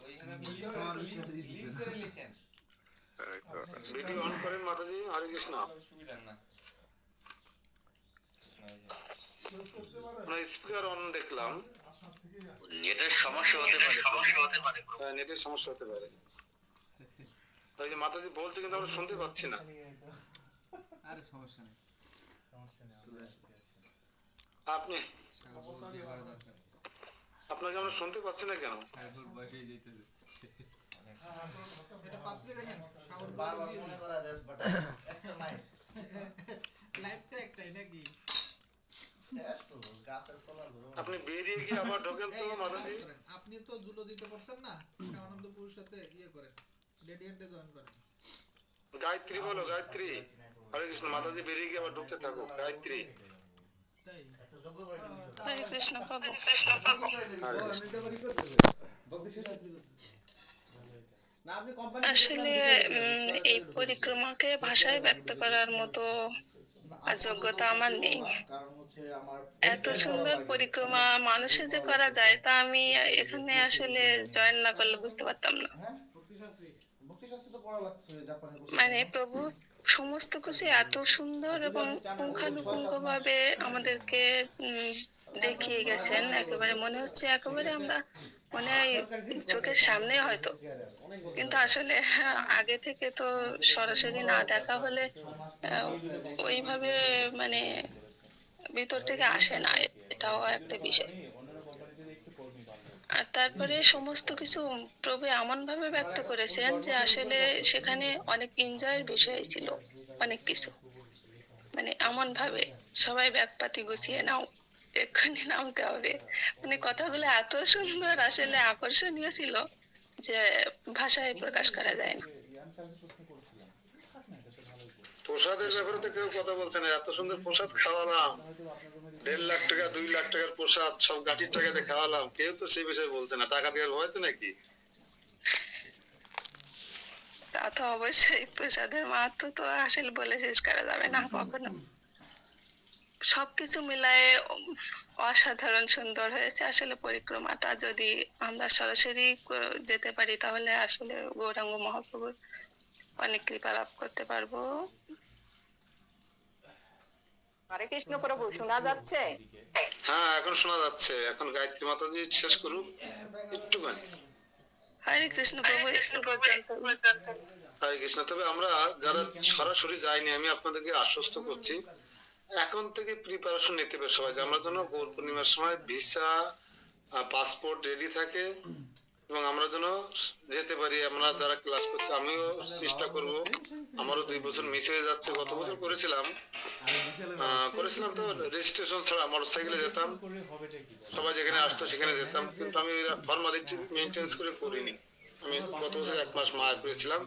ওইখানে খাওয়ার বিষয়টা দিতেছে না। করে লিখেন। ভিডিও অন করেন মাতাজি। হরে কৃষ্ণ। সুবিধা না। স্পিকার অন দেখলাম। নেটের সমস্যা হতে পারে। হ্যাঁ নেটের সমস্যা হতে পারে। ওই যে মাতাজি বলছে কিন্তু আমরা শুনতে পাচ্ছি না। আরে সমস্যা নেই। সমস্যা নেই আমরা আছি। আপনি সাগর দিয়ে করা দরকার। আপনাকে আমরা শুনতে পাচ্ছি না কেন? সাগর বসেই যাইতেছে। এটা পাত্রে দেখেন সাগর বারবার মনে করা যাস বাট একটা লাইট লাইভ তো একটাই নাকি? গাছের তলার ঘর। আপনি বেরিয়ে গিয়ে আবার ঢোকেন তো মাতাজি। আপনি তো জুলো দিতে পারছেন না, আনন্দপুরের সাথে ইয়ে করেন, রেডিয়েন্টে জয়েন করেন। গায়ত্রী বলো, গায়ত্রী। হরে কৃষ্ণ। মাতাজি বেরিয়ে গিয়ে আবার ঢুকতে থাকো। গায়ত্রী। তাই হরে কৃষ্ণ প্রভু। না আপনি কোম্পানি আসলে এই পরিক্রমাকে ভাষায় ব্যক্ত করার মতো যোগ্যতা আমার নেই। এত সুন্দর পরিক্রমা মানুষে যে করা যায় তা আমি এখানে আসলে জয়েন না করলে বুঝতে পারতাম না। মানে প্রভু সমস্ত কিছু এত সুন্দর এবং পুঙ্খানুপুঙ্খ ভাবে আমাদেরকে দেখিয়ে গেছেন, একেবারে মনে হচ্ছে একেবারে আমরা মানে চোখের সামনে হয়তো, কিন্তু আসলে আগে থেকে তো সরাসরি না দেখা হলে ওইভাবে মানে ভিতর থেকে আসে না, এটাও একটা বিষয়। আর তারপরে সমস্ত কিছু প্রভু এমন ভাবে ব্যক্ত করেছেন যে আসলে সেখানে অনেক এনজয়ের বিষয় ছিল, অনেক কিছু মানে এমন ভাবে সবাই ব্যাগপাতি গুছিয়ে নাও, এক্ষুনি নামতে হবে, মানে কথাগুলো এত সুন্দর আসলে আকর্ষণীয় ছিল যে ভাষায় প্রকাশ করা যায় না। প্রসাদের ব্যাপারে তো কেউ কথা বলছে না। এত সুন্দর প্রসাদ খাওয়ালাম, 1.5 লাখ টাকা 2 লাখ টাকার প্রসাদ সব গাঠির টাকাতে খাওয়ালাম, কেউ তো সেই বিষয়ে বলছে না। টাকা দেওয়ার ভয় তো নাকি? তা তো অবশ্যই, প্রসাদের মাহাত্ম্য তো আসলে বলে শেষ করা যাবে না কখনো। সবকিছু মিলায়ে অসাধারণ সুন্দর হয়েছে আসলে পরিক্রমাটা। যদি আমরা সরাসরি যেতে পারি তাহলে আসলে গৌরাঙ্গ মহাপ্রভুর অনেক কৃপা লাভ করতে পারবো। হরে কৃষ্ণ প্রভু, শোনা যাচ্ছে? হ্যাঁ এখন শোনা যাচ্ছে। এখন গায়ত্রী মাতাজি শেষ করুক একটুখানি। হরে কৃষ্ণ প্রভু। হরে কৃষ্ণ। তবে আমরা যারা সরাসরি যাইনি, আমি আপনাদেরকে আশ্বস্ত করছি এখন থেকে প্রিপারেশন নিতে হবে সবাই, যে আমরা যেন গৌর পূর্ণিমার সময় ভিসা পাসপোর্ট রেডি থাকে এবং আমরা যেন যেতে পারি। আমরা যারা ক্লাস করছি আমিও চেষ্টা করব। আমারও 2 বছর মিস হয়ে যাচ্ছে। গত বছর করেছিলাম তো রেজিস্ট্রেশন ছাড়া মোটরসাইকেলে যেতাম, সবাই যেখানে আসতো সেখানে যেতাম, কিন্তু আমি ফর্মালিটি মেনটেন্স করে করিনি। আমি গত বছর 1 মাস মায়ের করেছিলাম।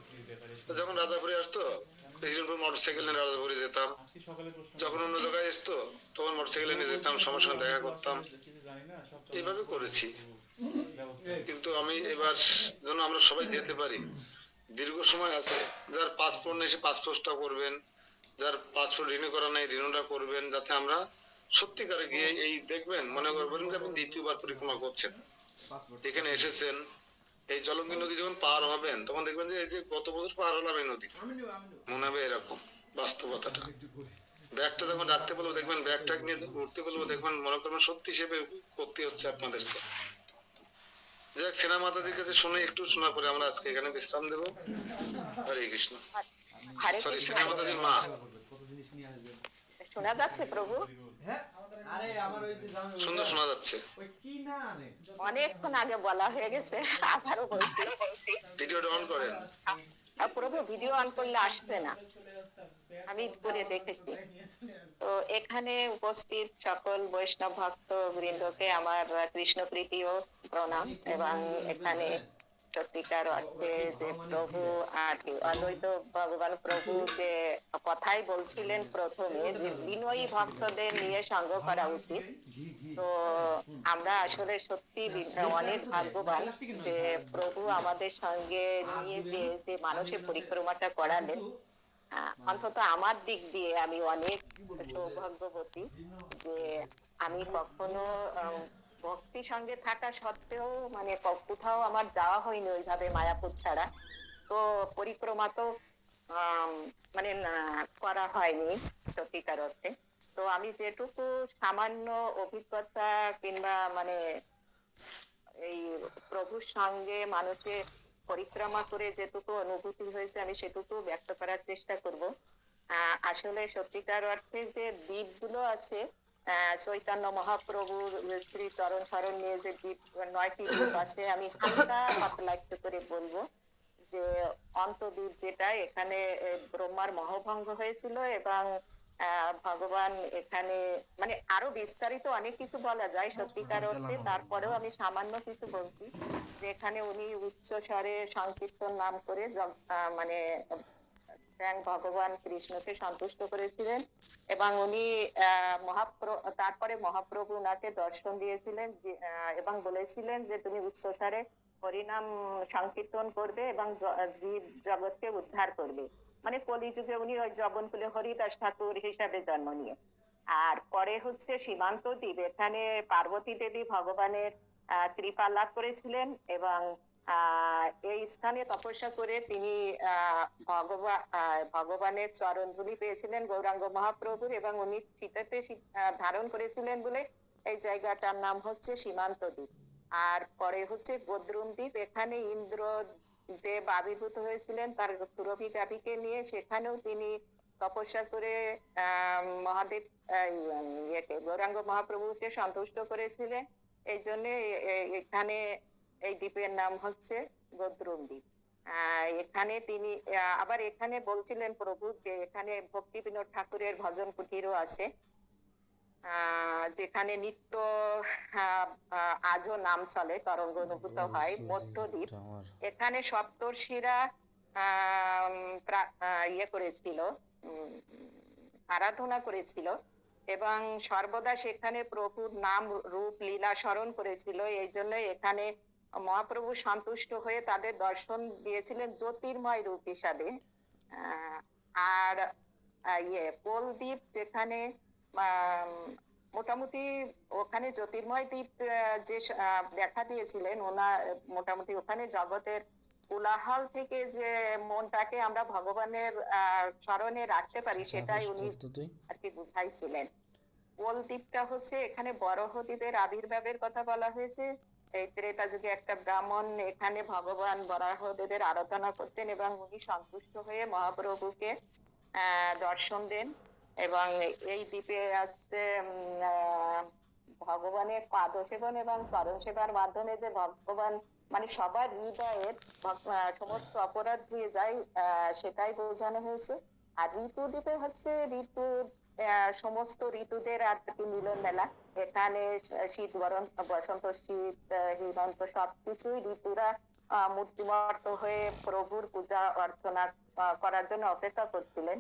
যখন রাজাপুরে আসতো প্রেসিডেন্টপুর মোটরসাইকেল নিয়ে রাজাপুরে যেতাম, যখন অন্য জায়গায় আসতো তখন মোটরসাইকেলে নিয়ে যেতাম, সবার সঙ্গে দেখা করতাম, এইভাবে করেছি। কিন্তু আমি এবার যেন আমরা সবাই যেতে পারি, দীর্ঘ সময় আছে। যার পাসপোর্ট নেই সে পাসপোর্টটা করবেন, যার পাসপোর্ট রিনিউ করা নাই রিনিউটা করবেন, যাতে আমরা সত্যিকারে গিয়ে এই দেখবেন মনে করবেন যে আপনি দ্বিতীয়বার পরিক্রমা করছেন, এখানে এসেছেন। এই জলঙ্গি নদী যখন পার হবেন তখন দেখবেন যে এই যে গত বছর পার হলাম এই নদী, মনে হবে এরকম। বাস্তবতাটা। ব্যাগটা যখন রাখতে বলবো দেখবেন, ব্যাগটা নিয়ে উঠতে বলবো দেখবেন, মনে করবেন সত্যি হিসেবে করতে হচ্ছে আপনাদেরকে। যাক, সেনা মাতাজির কাছে শুনে একটু শোনা করে আমরা আজকে এখানে বিশ্রাম দেবো। হরে কৃষ্ণ। হরে সরি, কৃষ্ণ। সেনা মাতাজির মা। শোনা যাচ্ছে প্রভু? হ্যাঁ আরে আমার ওই যে সুন্দর শোনা যাচ্ছে। ওই কি না আনে অনেকক্ষণ আগে বলা হয়ে গেছে, আবারও বলছি। ভিডিওটা অন করেন। প্রভু ভিডিও অন করলে আসছে না, আমি করে দেখেছি। তো এখানে উপস্থিত সকল বৈষ্ণব ভক্ত বৃন্দকে আমার কৃষ্ণ প্রীতি ও প্রণাম। এবং এখানে সত্যিকার অর্থে যে প্রভু আর কি অদ্বৈত ভগবান প্রভু যে কথাই বলছিলেন প্রথমে, যে বিনয়ী ভক্তদের নিয়ে সঙ্গ করা উচিত। তো আমরা আসলে সত্যি অনেক ভাগ্যবান যে প্রভু আমাদের সঙ্গে নিয়ে যে মানুষের পরিক্রমাটা করালেন। অন্তত আমার দিক দিয়ে আমি অনেক সৌভাগ্যবতী যে আমি কখনো ভক্তির সঙ্গে থাকা সত্ত্বেও মানে কোথাও আমার যাওয়া হয়নি ওইভাবে মায়াপুর ছাড়া। তো পরিক্রমা তো মানে করা হয়নি সত্যিকার অর্থে। তো আমি যেটুকু সামান্য অভিজ্ঞতা কিংবা মানে এই প্রভুর সঙ্গে মানুষের পরিক্রমা করে যেটুকু অনুভূতি হয়েছে আমি সেটুকু ব্যক্ত করার চেষ্টা করব। আসলে সত্যিকার অর্থে যে দ্বীপগুলো আছে, চৈতন্য মহাপ্রভুর শ্রী চরণ শরণ নিয়ে যে দ্বীপ 9টি দ্বীপ আছে, আমি হালকা পাতলা একটু করে বলবো যে অন্তদ্বীপ যেটা, এখানে ব্রহ্মার মহাভঙ্গ হয়েছিল এবং ভগবান এখানে মানে আরো বিস্তারিত অনেক কিছু বলা যায় সত্যিকার অর্থে, তারপরেও আমি সামান্য কিছু বলছি যে এখানে উনি উচ্চ স্বরে সংকীর্তন নাম করে মানে ভগবান কৃষ্ণকে সন্তুষ্ট করেছিলেন। এবং উনি তারপরে মহাপ্রভু উনাকে দর্শন দিয়েছিলেন এবং বলেছিলেন যে তুমি উচ্চস্বরে হরিনাম সংকীর্তন করবে এবং জীব জগৎকে উদ্ধার করবে। মানে কলিযুগে উনি ওই জবনকুলে হরিদাস ঠাকুর হিসাবে জন্ম নিয়ে। আর পরে হচ্ছে সীমান্ত দ্বীপ, এখানে পার্বতী দেবী ভগবানের কৃপা লাভ করেছিলেন এবং এই স্থানে তপস্যা করে তিনি ভগবানের চরণ ধুলি পেয়েছিলেন গৌরাঙ্গ মহাপ্রভুর, এবং উনি চিতাতে ধারণ করেছিলেন বলে এই জায়গাটার নাম হচ্ছে সীমান্ত দ্বীপ। আর পরে হচ্ছে বদ্রুম দ্বীপ, এখানে ইন্দ্র দেব আবির্ভূত হয়েছিলেন তার সুরভি গাভীকে নিয়ে, সেখানেও তিনি তপস্যা করে মহাদেব গৌরাঙ্গ মহাপ্রভুকে সন্তুষ্ট করেছিলেন। এই জন্য এখানে এই দ্বীপের নাম হচ্ছে বদ্রুম দ্বীপ। এখানে তিনি আবার এখানে বলছিলেন প্রভু যে এখানে ভক্তি বিনোদ ঠাকুরের ভজন কুটিরও আছে, যেখানে নিত্য আজও নাম চলে, তরঙ্গ অনুভূত হয়। মধ্যদ্বীপ, এখানে সপ্তর্ষিরা ইয়ে করেছিল, আরাধনা করেছিল এবং সর্বদা সেখানে প্রভুর নাম রূপ লীলা স্মরণ করেছিল। এই জন্য এখানে মহাপ্রভু সন্তুষ্ট হয়ে তাদের দর্শন দিয়েছিলেন জ্যোতির্ময় রূপ হিসাবে। আর পোলদ্বীপ, যেখানে মোটামুটি ওখানে জ্যোতির্ময় দ্বীপ যে দেখা দিয়েছিলেন ওনার, মোটামুটি ওখানে জগতের কোলাহল থেকে যে মনটাকে আমরা ভগবানের স্মরণে রাখতে পারি সেটাই উনি আর কি বুঝাইছিলেন। পোল দ্বীপটা হচ্ছে এখানে বরাহ দ্বীপের আবির্ভাবের কথা বলা হয়েছে। এই ত্রেতা যুগে একটা ব্রাহ্মণ এখানে ভগবান বরাহ দেবের আরাধনা করতেন এবং উনি সন্তুষ্ট হয়ে মহাপ্রভুকে দর্শন দেন। এবং এই দ্বীপে আসছে ভগবানের পাদ সেবন এবং চরণ সেবার মাধ্যমে যে ভগবান মানে সবার হৃদয়ের সমস্ত অপরাধ ধুয়ে যায়, সেটাই বোঝানো হয়েছে। আর ঋতু দ্বীপে হচ্ছে ঋতু সমস্ত ঋতুদের আর কি মিলন মেলা। এখানে শীত, গরম, বসন্ত, শীত, হেমন্ত সবকিছুই ঋতুরা মূর্তিমত হয়ে প্রভুর পূজা অর্চনা করার জন্য অপেক্ষা করছিলেন।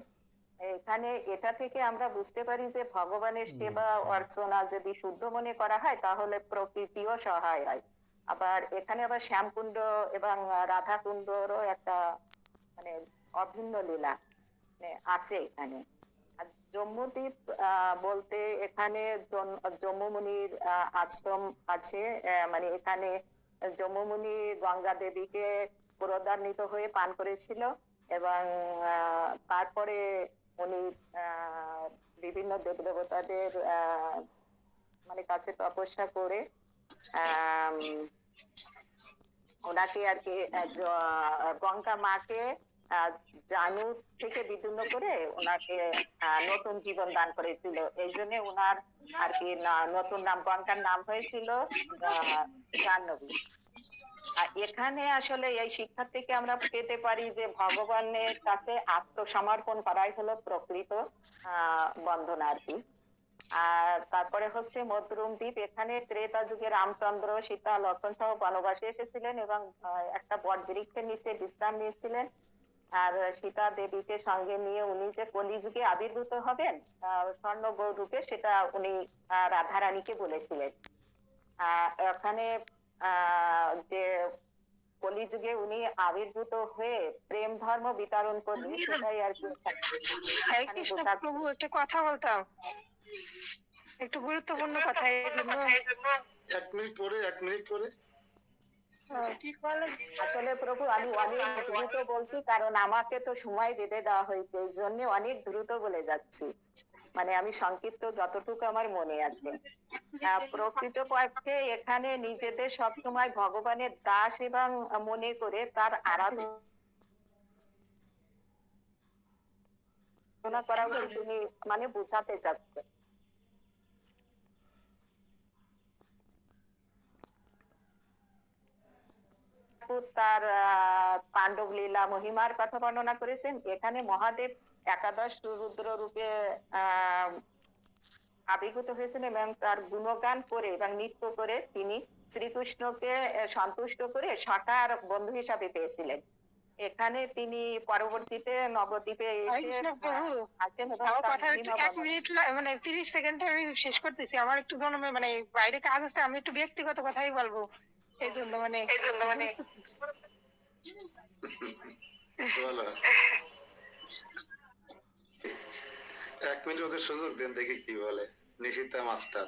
এখানে এটা থেকে আমরা বুঝতে পারি যে ভগবানের সেবা অর্চনা যদি শুদ্ধ মনে করা হয় তাহলে প্রকৃতিও সহায় হয়। আবার এখানে আবার শ্যামকুণ্ড এবং রাধা কুণ্ডরও একটা মানে অভিন্ন লীলা আছে এখানে। আর জম্মুদ্বীপ বলতে এখানে জম্মুমুনির আশ্রম আছে, মানে এখানে জম্মুমুনি গঙ্গা দেবীকে পুরোদান্বিত হয়ে পান করেছিল এবং তারপরে উনি বিভিন্ন দেবদেবতাদের মানে কাছে তপস্যা করে আম, ওনাকে আর কি গঙ্গা মাকে জানু থেকে বিদুন্ন করে ওনাকে নতুন জীবন দান করেছিল। এই জন্য ওনার আর কি নতুন নাম গঙ্গার নাম হয়েছিল জাহ্নবী। আর এখানে আসলে এই শিক্ষা থেকে আমরা পেতে পারি যে ভগবানের কাছে আত্মসমর্পণ করাই হলো প্রকৃত বন্ধনা আর কি। আর তারপরে হচ্ছে মধ্যরুম দ্বীপ, এখানে ত্রেতা যুগে রামচন্দ্র সীতা লক্ষ্মণ সহ বনবাসী এসেছিলেন এবং একটা বট বৃক্ষের নিচে বিশ্রাম নিয়েছিলেন। আর সীতা দেবীকে সঙ্গে নিয়ে উনি যে কলিযুগে আবির্ভূত হবেন স্বর্ণ গৌর রূপে, সেটা উনি রাধারানীকে বলেছিলেন। এখানে যে কলিযুগে উনি আবির্ভূত হয়ে প্রেম ধর্ম বিতরণ করবেন, সেটাই আর কি। প্রভু একটা কথা বলতাম, একটু গুরুত্বপূর্ণ কথা। এক মিনিট পরে আসলে প্রভু আমি অনেক দ্রুত বলছি, কারণ আমাকে তো সময় বেঁধে দেওয়া হয়েছে, এই জন্য অনেক দ্রুত বলে যাচ্ছি। মানে আমি সংক্ষিপ্ত যতটুকু আমার মনে আছে। প্রকৃত পক্ষে এখানে নিজেদের সবসময় ভগবানের দাস এবং মনে করে তার আরাধনা করা উচিত, তিনি মানে বোঝাতে চাচ্ছেন। তার পাণ্ডব লীলা মহিমার কথা বর্ণনা করেছেন। এখানে মহাদেব একাদশ রুদ্র রূপে আবির্ভূত হয়েছেন এবং তার গুণগান করে এবং নৃত্য করে তিনি শ্রীকৃষ্ণকে সন্তুষ্ট করে সখা আর বন্ধু হিসাবে পেয়েছিলেন। এখানে তিনি পরবর্তীতে নবদ্বীপে মানে 30 সেকেন্ডে আমি শেষ করতেছি। আমার একটু জন্মে মানে বাইরে কাজ আছে, আমি একটু ব্যক্তিগত কথাই বলবো। এই জন্য মানে এক মিনিট ওকে সুযোগ দেন, দেখি কি বলে নিশিতা মাস্টার।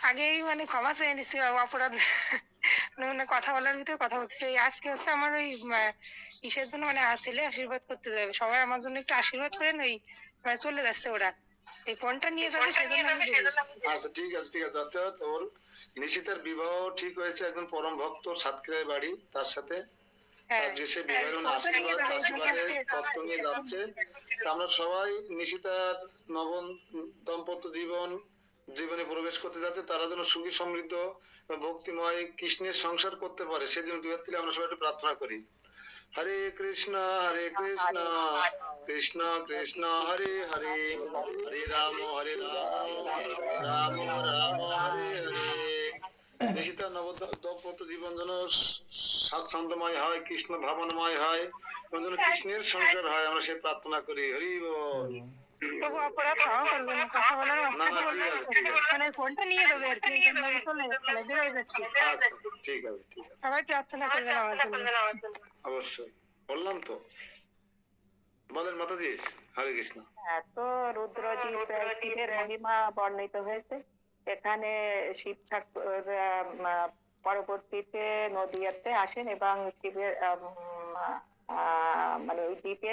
আগেই মানে ক্ষমা চেয়ে নিচ্ছি অপরাধ, মানে কথা বলার ভিতরে কথা বলছি। আজকে হচ্ছে আমার ওই কিসের জন্য মানে আসলে আশীর্বাদ করতে যাবে সবাই, আমার জন্য একটু আশীর্বাদ করেন। ওই চলে যাচ্ছে ওরা, এই ফোনটা নিয়ে যাবে সেজন্য। আচ্ছা ঠিক আছে অর্থাৎ ওর নিশিতার বিবাহ ঠিক হয়েছে একজন পরম ভক্ত সাতক্ষীরায় বাড়ি, তার সাথে আজকে সে বিবাহের আশীর্বাদে তত্ত্ব নিয়ে যাচ্ছে। আমরা সবাই নিশিতার নবম দম্পত্য জীবনে প্রবেশ করতে যাচ্ছে, তারা যেন সুখী সমৃদ্ধ ভক্তিময় কৃষ্ণের সংসার করতে পারে, সেজন্য দুই হাত তুলে আমরা সবাই একটু প্রার্থনা করি। হরে কৃষ্ণ কৃষ্ণ কৃষ্ণ হরে হরে, হরে রাম রাম রাম হরে হরে। নিশিতা নব দম্পত্য জীবন যেন স্বাচ্ছন্দ্যময় হয়, কৃষ্ণ ভাবনময় হয় এবং যেন কৃষ্ণের সংসার হয়, আমরা সে প্রার্থনা করি। হরি বল। প্রভু অপরাধ ক্ষমা করবেন, কথা বলার মানে ফোনটা নিয়ে যাবে আর কি, বেরোয় যাচ্ছি। ঠিক আছে সবাই প্রার্থনা করবেন আমার জন্য। অবশ্যই বললাম তো, বলেন মাতাজি। হরে কৃষ্ণ। তো রুদ্রদ্বীপের মহিমা বর্ণিত হয়েছে। এখানে শিব ঠাকুর পরবর্তীতে নদিয়াতে আসেন এবং শিবের মানে ওই দ্বীপে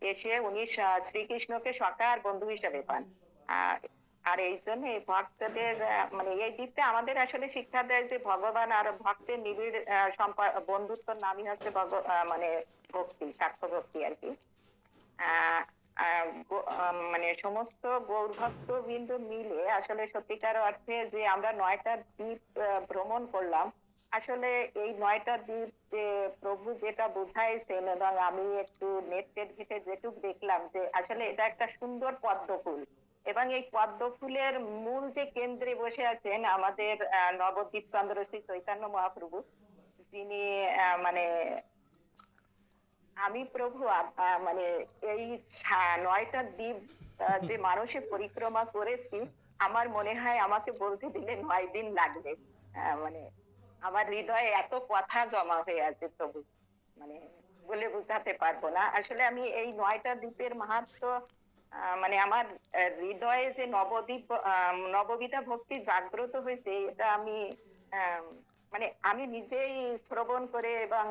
এসে উনি শ্রীকৃষ্ণকে সখা আর বন্ধু হিসাবে পান। আর এই জন্য এই ভক্তদের মানে এই দ্বীপটা আমাদের আসলে শিক্ষা দেয় যে ভগবান আর ভক্তের নিবিড় বন্ধুত্বর নামই হচ্ছে মানে ভক্তি, সাক্ষ্য ভক্তি আর কি। মানে সমস্ত গৌর ভক্ত বিন্দু মিলে আসলে সত্যিকার অর্থে যে আমরা 9টা দ্বীপ ভ্রমণ করলাম, আসলে এই 9টা দ্বীপ যে প্রভু যেটা বোঝাইছেন এবং আমি একটু নেট ঘেটে যেটুক দেখলাম যে আসলে এটা একটা সুন্দর পদ্ম ফুল, এবং এই পদ্ম ফুলের মূল যে কেন্দ্রে বসে আছেন আমাদের নবদ্বীপ চন্দ্র শ্রী চৈতন্য মহাপ্রভু, যিনি মানে আমি প্রভু মানে এই 9টা দ্বীপ যে মানুষে পরিক্রমা করেছি, আমার মনে হয় আমাকে বলতে দিলে 9 দিন লাগবে। মানে আমার হৃদয়ে এত কথা জমা হয়ে আছে প্রভু, মানে বলে বোঝাতে পারবো না। আসলে আমি এই 9টা দ্বীপের মাহাত্ম্য মানে আমার হৃদয়ে যে নববিধা ভক্তি জাগ্রত হয়েছে, এটা আমি মানে আমি নিজেই শ্রবণ করে এবং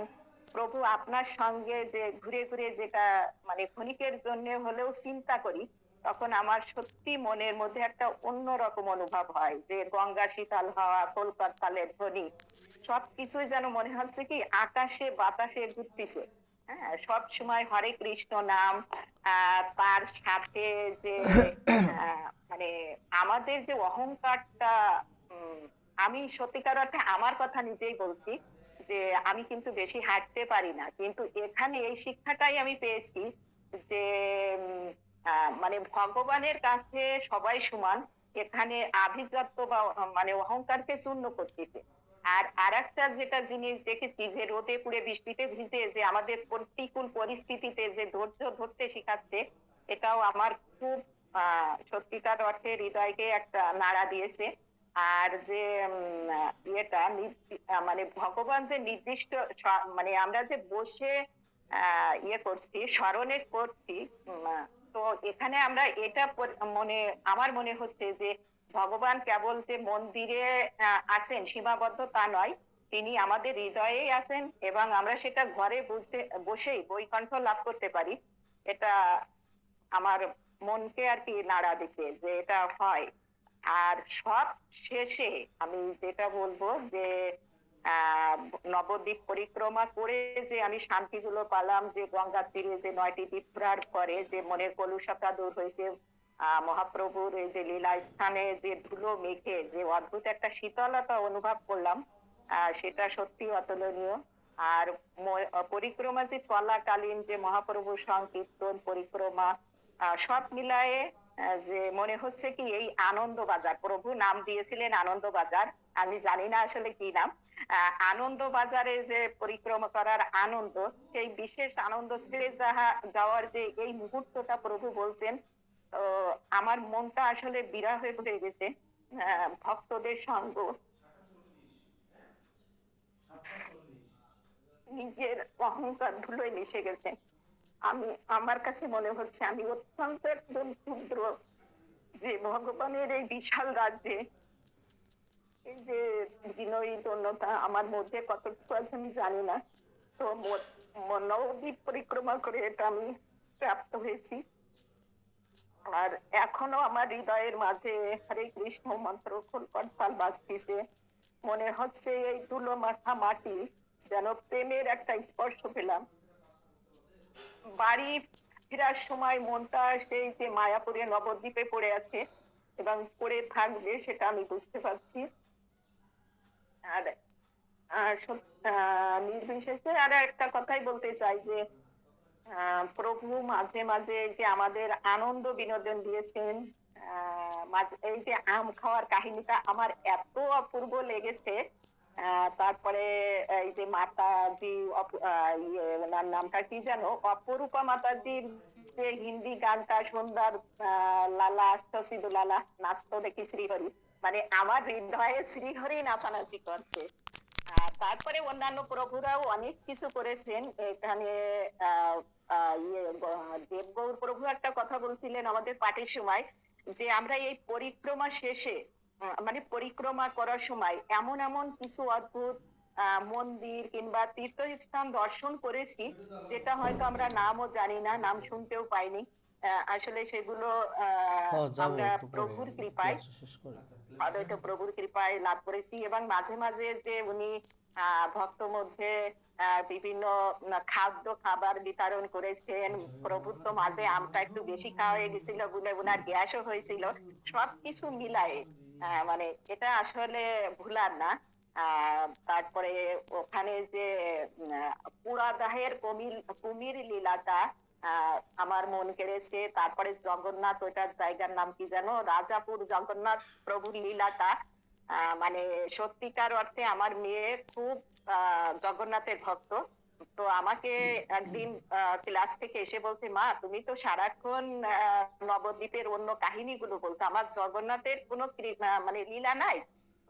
প্রভু আপনার সঙ্গে যে ঘুরে ঘুরে যেটা মানে ক্ষণিকের জন্য হলেও চিন্তা করি, তখন আমার সত্যি মনের মধ্যে একটা অন্যরকম অনুভব হয় যে গঙ্গা শীতল হাওয়া, কলকাতালের ধ্বনি, সবকিছুই যেন মনে হচ্ছে কি আকাশে বাতাসে ঘুরতেছে। হ্যাঁ, সব সময় হরে কৃষ্ণ নাম, তার সাথে যে মানে আমাদের যে অহংকারটা, আমি সত্যিকার অর্থে আমার কথা নিজেই বলছি যে আমি কিন্তু বেশি হাঁটতে পারি না, কিন্তু এখানে এই শিক্ষাটাই আমি পেয়েছি যে মানে ভগবানের কাছে সবাই সমান। এখানে আভিজাত্য বা মানে অহংকারকে চূর্ণ করতেছে। আর আরেকটা যেটা জিনিস দেখেছি যে রোদে পুড়ে বৃষ্টিতে ভিজে যে আমাদের প্রতিকূল পরিস্থিতিতে যে ধৈর্য ধরতে শেখাচ্ছে, এটাও আমার খুব সত্যিকার অর্থে হৃদয়কে একটা নাড়া দিয়েছে। আর যে ইয়েটা মানে ভগবান যে নির্দিষ্ট মানে আমরা যে বসে ইয়ে করছি, স্মরণে করছি, তো এখানে আমরা এটা আমার মনে হচ্ছে যে ভগবান কেবল যে মন্দিরে আছেন সীমাবদ্ধ তা নয়, তিনি আমাদের হৃদয়েই আছেন এবং আমরা সেটা ঘরে বসেই বৈকুণ্ঠ লাভ করতে পারি। এটা আমার মনকে আর কি নাড়া দিছে যে এটা হয়। আর সব শেষে আমি যেটা বলবো যে নবদ্বীপ পরিক্রমা করে যে আমি শান্তিগুলো পালাম, যে গঙ্গার তীরে যে 9টি দ্বীপ ঘোরার পরে যে মনের কলুষতা দূর হয়েছে, মহাপ্রভুর এই যে লীলা স্থানে যে ধুলো মেখে যে অদ্ভুত একটা শীতলতা অনুভব করলাম, সেটা সত্যি অতুলনীয়। আর পরিক্রমা যে চলাকালীন যে মহাপ্রভুর সংকীর্তন পরিক্রমা সব মিলায়ে যে মনে হচ্ছে কি এই আনন্দ বাজার, প্রভু নাম দিয়েছিলেন আনন্দ বাজার, আমি জানি না আসলে কি নাম, আনন্দ বাজারে যে পরিক্রমা করার আনন্দ, সেই বিশেষ আনন্দ ছেড়ে যাওয়ার যে এই মুহূর্তটা প্রভু বলছেন, তো আমার মনটা আসলে বিরা হয়ে গেছে। ভক্তদের সঙ্গ, নিজের অহংকার ধুলোয় মিশে গেছে। আমার কাছে মনে হচ্ছে আমি অত্যন্ত একজন ক্ষুদ্র, যে ভগবানের এই বিশাল রাজ্যে এই যে বিনয়ী দন্যতা আমার মধ্যে কতটুকু আছে আমি জানি না। তো নবদ্বীপ পরিক্রমা করে এটা আমি প্রাপ্ত হয়েছি। আর এখনো আমার হৃদয়ের মাঝে হরে কৃষ্ণ মন্ত্র খোলকটফাল বাজতেছে। মনে হচ্ছে এই ধুলো মাখা মাটি যেন প্রেমের একটা স্পর্শ পেলাম। বাড়ি ফেরার সময় মনটা সেই যে মায়াপুরে নবদ্বীপে পড়ে আছে এবং পড়ে থাকবে, সেটা আমি বুঝতে পারছি। আর নির্বিশেষে আর একটা কথাই বলতে চাই যে প্রভু মাঝে মাঝে যে আমাদের আনন্দ বিনোদন দিয়েছেন। এই যে আম খাওয়ার কাহিনীটা আমার এত অপূর্ব লেগেছে। তারপরে এই যে মাতাজি ওনার নামটা কি জানো, অপরূপা মাতাজির যে হিন্দি গানটা সুন্দর, লালা শশিদু লালা নাচতো দেখি শ্রীহরি, মানে আমার হৃদয়ে শ্রীহরি নাচানাচি করছে। তারপরে অন্যান্য প্রভুরাও অনেক কিছু করেছেন এখানে। দেবগৌর প্রভু একটা কথা বলছিলেন আমাদের পাঠের সময়, যে আমরা এই পরিক্রমা শেষে মানে পরিক্রমা করার সময় এমন এমন কিছু অদ্ভুত মন্দির কিংবা তীর্থস্থান দর্শন করেছি যেটা হয়তো আমরা নামও জানি না, নাম শুনতেও পাইনি। আসলে সেগুলো আমরা প্রভুর কৃপায়, অদ্বৈত প্রভুর কৃপায় লাভ করেছি। এবং মাঝে মাঝে যে উনি ভক্ত মধ্যে বিভিন্ন খাদ্য খাবার বিতরণ করেছেন, প্রভুর তো মাঝে আমটা একটু বেশি খাওয়া হয়ে গেছিল বলে ওনার গ্যাসও হয়েছিল, সবকিছু মিলায়ে মানে এটা আসলে ভুলার না। তারপরে ওখানে যে পুরাদাহের কুমির লীলাটা আমার মন কেড়েছে। তারপরে জগন্নাথ, ওইটার জায়গার নাম কি জানো, রাজাপুর জগন্নাথ প্রভুর লীলাটা, মানে সত্যিকার অর্থে আমার মেয়ে খুব জগন্নাথের ভক্ত। তো আমাকে একদিন ক্লাস থেকে এসে বলছে, মা তুমি তো সারাক্ষণ নবদ্বীপের অন্য কাহিনীগুলো বলছো, আমার জগন্নাথের কোনো মানে লীলা নাই,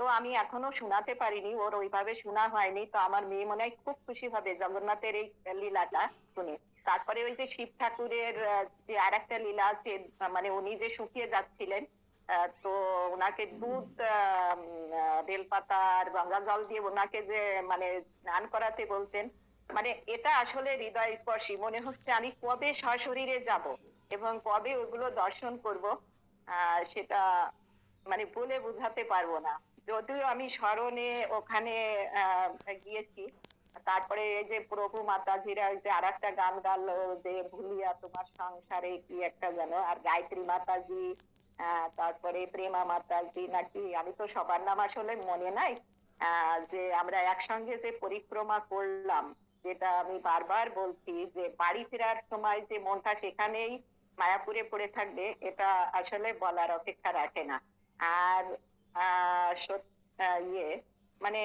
তো আমি এখনো শোনাতে পারিনি, ওর ওইভাবে শোনা হয়নি। তো আমার মেয়ে মনে হয় খুব খুশি হবে জগন্নাথের এই লীলাটা শুনে। তারপরে ওই যে শিব ঠাকুরের যে আর একটা লীলা আছে, মানে উনি যে শুকিয়ে যাচ্ছিলেন, তো ওনাকে দুধ বেলপাতা আর গঙ্গা জল দিয়ে ওনাকে যে মানে স্নান করাতে বলছেন, মানে এটা আসলে হৃদয় স্পর্শী মনে হচ্ছে। আমি কবে সশরীরে যাব এবং কবে ওগুলো দর্শন করব সেটা মানে বলে বোঝাতে পারবো না। যদিও আমি স্মরণে ওখানে গিয়েছি, তারপরে এই যে প্রভু মাতাজিরা ওই যে আর একটা গান গালো যে ভুলিয়া তোমার সংসারে কি একটা যেন, আর গায়ত্রী মাতাজি, তারপরে প্রেমা মাতাজি নাকি, আমি তো সবার নাম আসলে মনে নাই। যে আমরা একসঙ্গে যে পরিক্রমা করলাম, যেটা আমি বারবার বলছি যে বাড়ি ফেরার সময় যে মনটা সেখানেই মায়াপুরে পড়ে থাকবে, এটা আসলে বলার অপেক্ষা রাখে না। আর ইয়ে মানে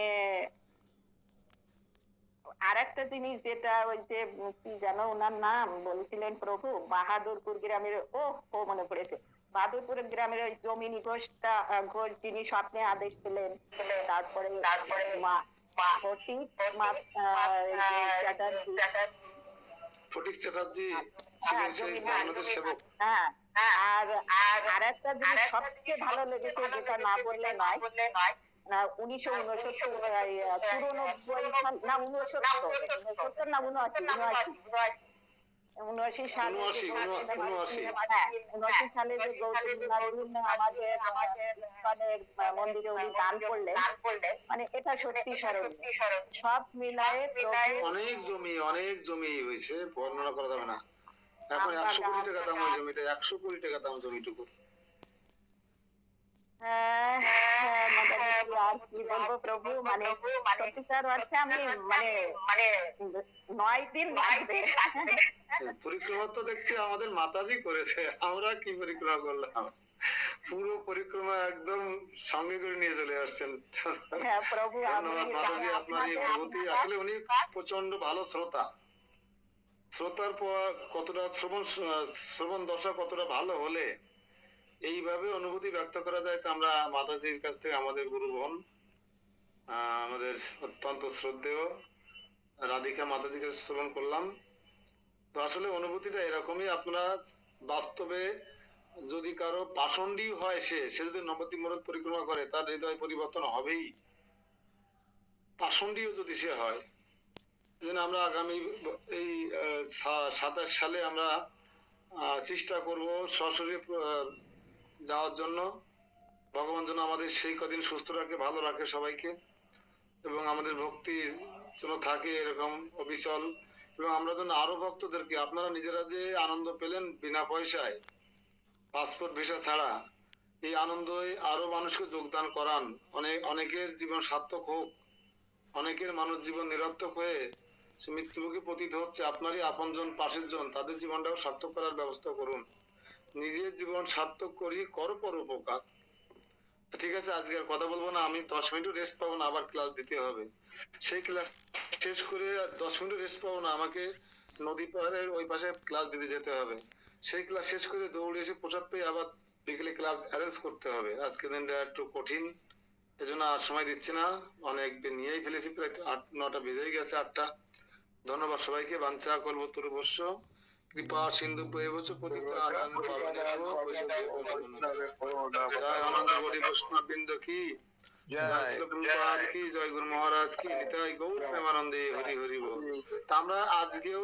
আর একটা জিনিস যেটা ওই যে কি যেন ওনার নাম বলেছিলেন প্রভু, বাহাদুরপুর গ্রামের, ও মনে পড়েছে, বাহাদুরপুর গ্রামের ওই জমিনী ঘোষটা ঘোষ যিনি স্বপ্নে আদেশ পেলেন, তারপরে ফটিক চ্যাটার্জি ছিলেন সেই আমাদের সেবক। হ্যাঁ, আর আর একটা জিনিস সবচেয়ে ভালো লেগেছে যেটা না বললে নয়, 1969 চুরানব্বই সাল না 69 না 79 সালে 79 সালে যে গৌতম আমাদের মন্দিরে উনি দান করলেন, মানে এটা সত্যি স্মরণীয়। সব মিলায়ে অনেক জমি হয়েছে, বর্ণনা করা যাবে না। এখন 100 কোটি টাকা দাম ওই জমিটা, 100 কোটি টাকা দাম জমিটুকু। আর কি বলবো প্রভু, মানে সত্যিকার অর্থে আমি মানে 9 দিন লাগবে। পরিক্রমা তো দেখছি আমাদের মাতাজি করেছে, আমরা কি পরিক্রমা করলাম, পুরো পরিক্রমা একদম সঙ্গে করে নিয়ে চলে আসছেন। ধন্যবাদ মাতাজি, আপনার এই অনুভূতি। আসলে উনি প্রচন্ড ভালো শ্রোতা, শ্রোতার পর কতটা শ্রবণ দশা কতটা ভালো হলে এইভাবে অনুভূতি ব্যক্ত করা যায়, তা আমরা মাতাজির কাছ থেকে আমাদের গুরু বোন আমাদের অত্যন্ত শ্রদ্ধেয় রাধিকা মাতাজির কাছে শ্রবণ করলাম। তো আসলে অনুভূতিটা এরকমই। আপনারা বাস্তবে যদি কারো পাষণ্ডী হয়, সে যদি নবদ্বীপ মোড়ক পরিক্রমা করে, তার হৃদয় পরিবর্তন হবেই। পাষণ্ডীও যদি সে হয়, যেন আমরা আগামী এই 27 সালে আমরা চেষ্টা করব সরাসরি যাওয়ার জন্য। ভগবান যেন আমাদের সেই কদিন সুস্থ রাখে, ভালো রাখে সবাইকে, এবং আমাদের ভক্তি যেন থাকে এরকম অবিচল, এবং আমরা যেন আরো ভক্তদেরকে, আপনারা নিজেরা যে আনন্দ পেলেন বিনা পয়সায় পাসপোর্ট ভিসা ছাড়া, এই আনন্দই আরো মানুষকে যোগদান করান। অনেকের জীবন সার্থক হোক, অনেকের মানুষ জীবন নিরর্থক হয়ে সে মৃত্যুমুখে পতিত হচ্ছে, আপনারই আপনজন পাশের জন, তাদের জীবনটাও সার্থক করার ব্যবস্থা করুন। নিজের জীবন সার্থক করি, করো পর উপকার। ঠিক আছে, আজকে আর কথা বলবো না, আমি 10 মিনিটও রেস্ট পাবো না, আবার ক্লাস দিতে হবে। সেই ক্লাস শেষ করে 10 মিনিটও রেস্ট পাবো না, আমাকে নদী পাহাড়ের ওই পাশে ক্লাস দিতে যেতে হবে। সেই ক্লাস শেষ করে দৌড়ে এসে পোশাক পেয়ে আবার বিকেলে ক্লাস অ্যারেঞ্জ করতে হবে। আজকে দিনটা একটু কঠিন, এজন্য আর সময় দিচ্ছি না, অনেক নিয়েই ফেলেছি, প্রায় 8-9টা বেজেই গেছে, 8টা। ধন্যবাদ সবাইকে। বাঞ্ছা কল্পতরু বর্ষ কৃপা সিন্ধু বৈবচ পতিতা আনন্দ পাবনেভ্যো জয় আনন্দ গৌরী বৈষ্ণব বৃন্দ কি জয়, শ্রী প্রভুপাদ কি জয়, গুরু মহারাজ কি, নিতাই গৌর প্রেমানন্দে হরি হরি বল। তা আমরা আজকেও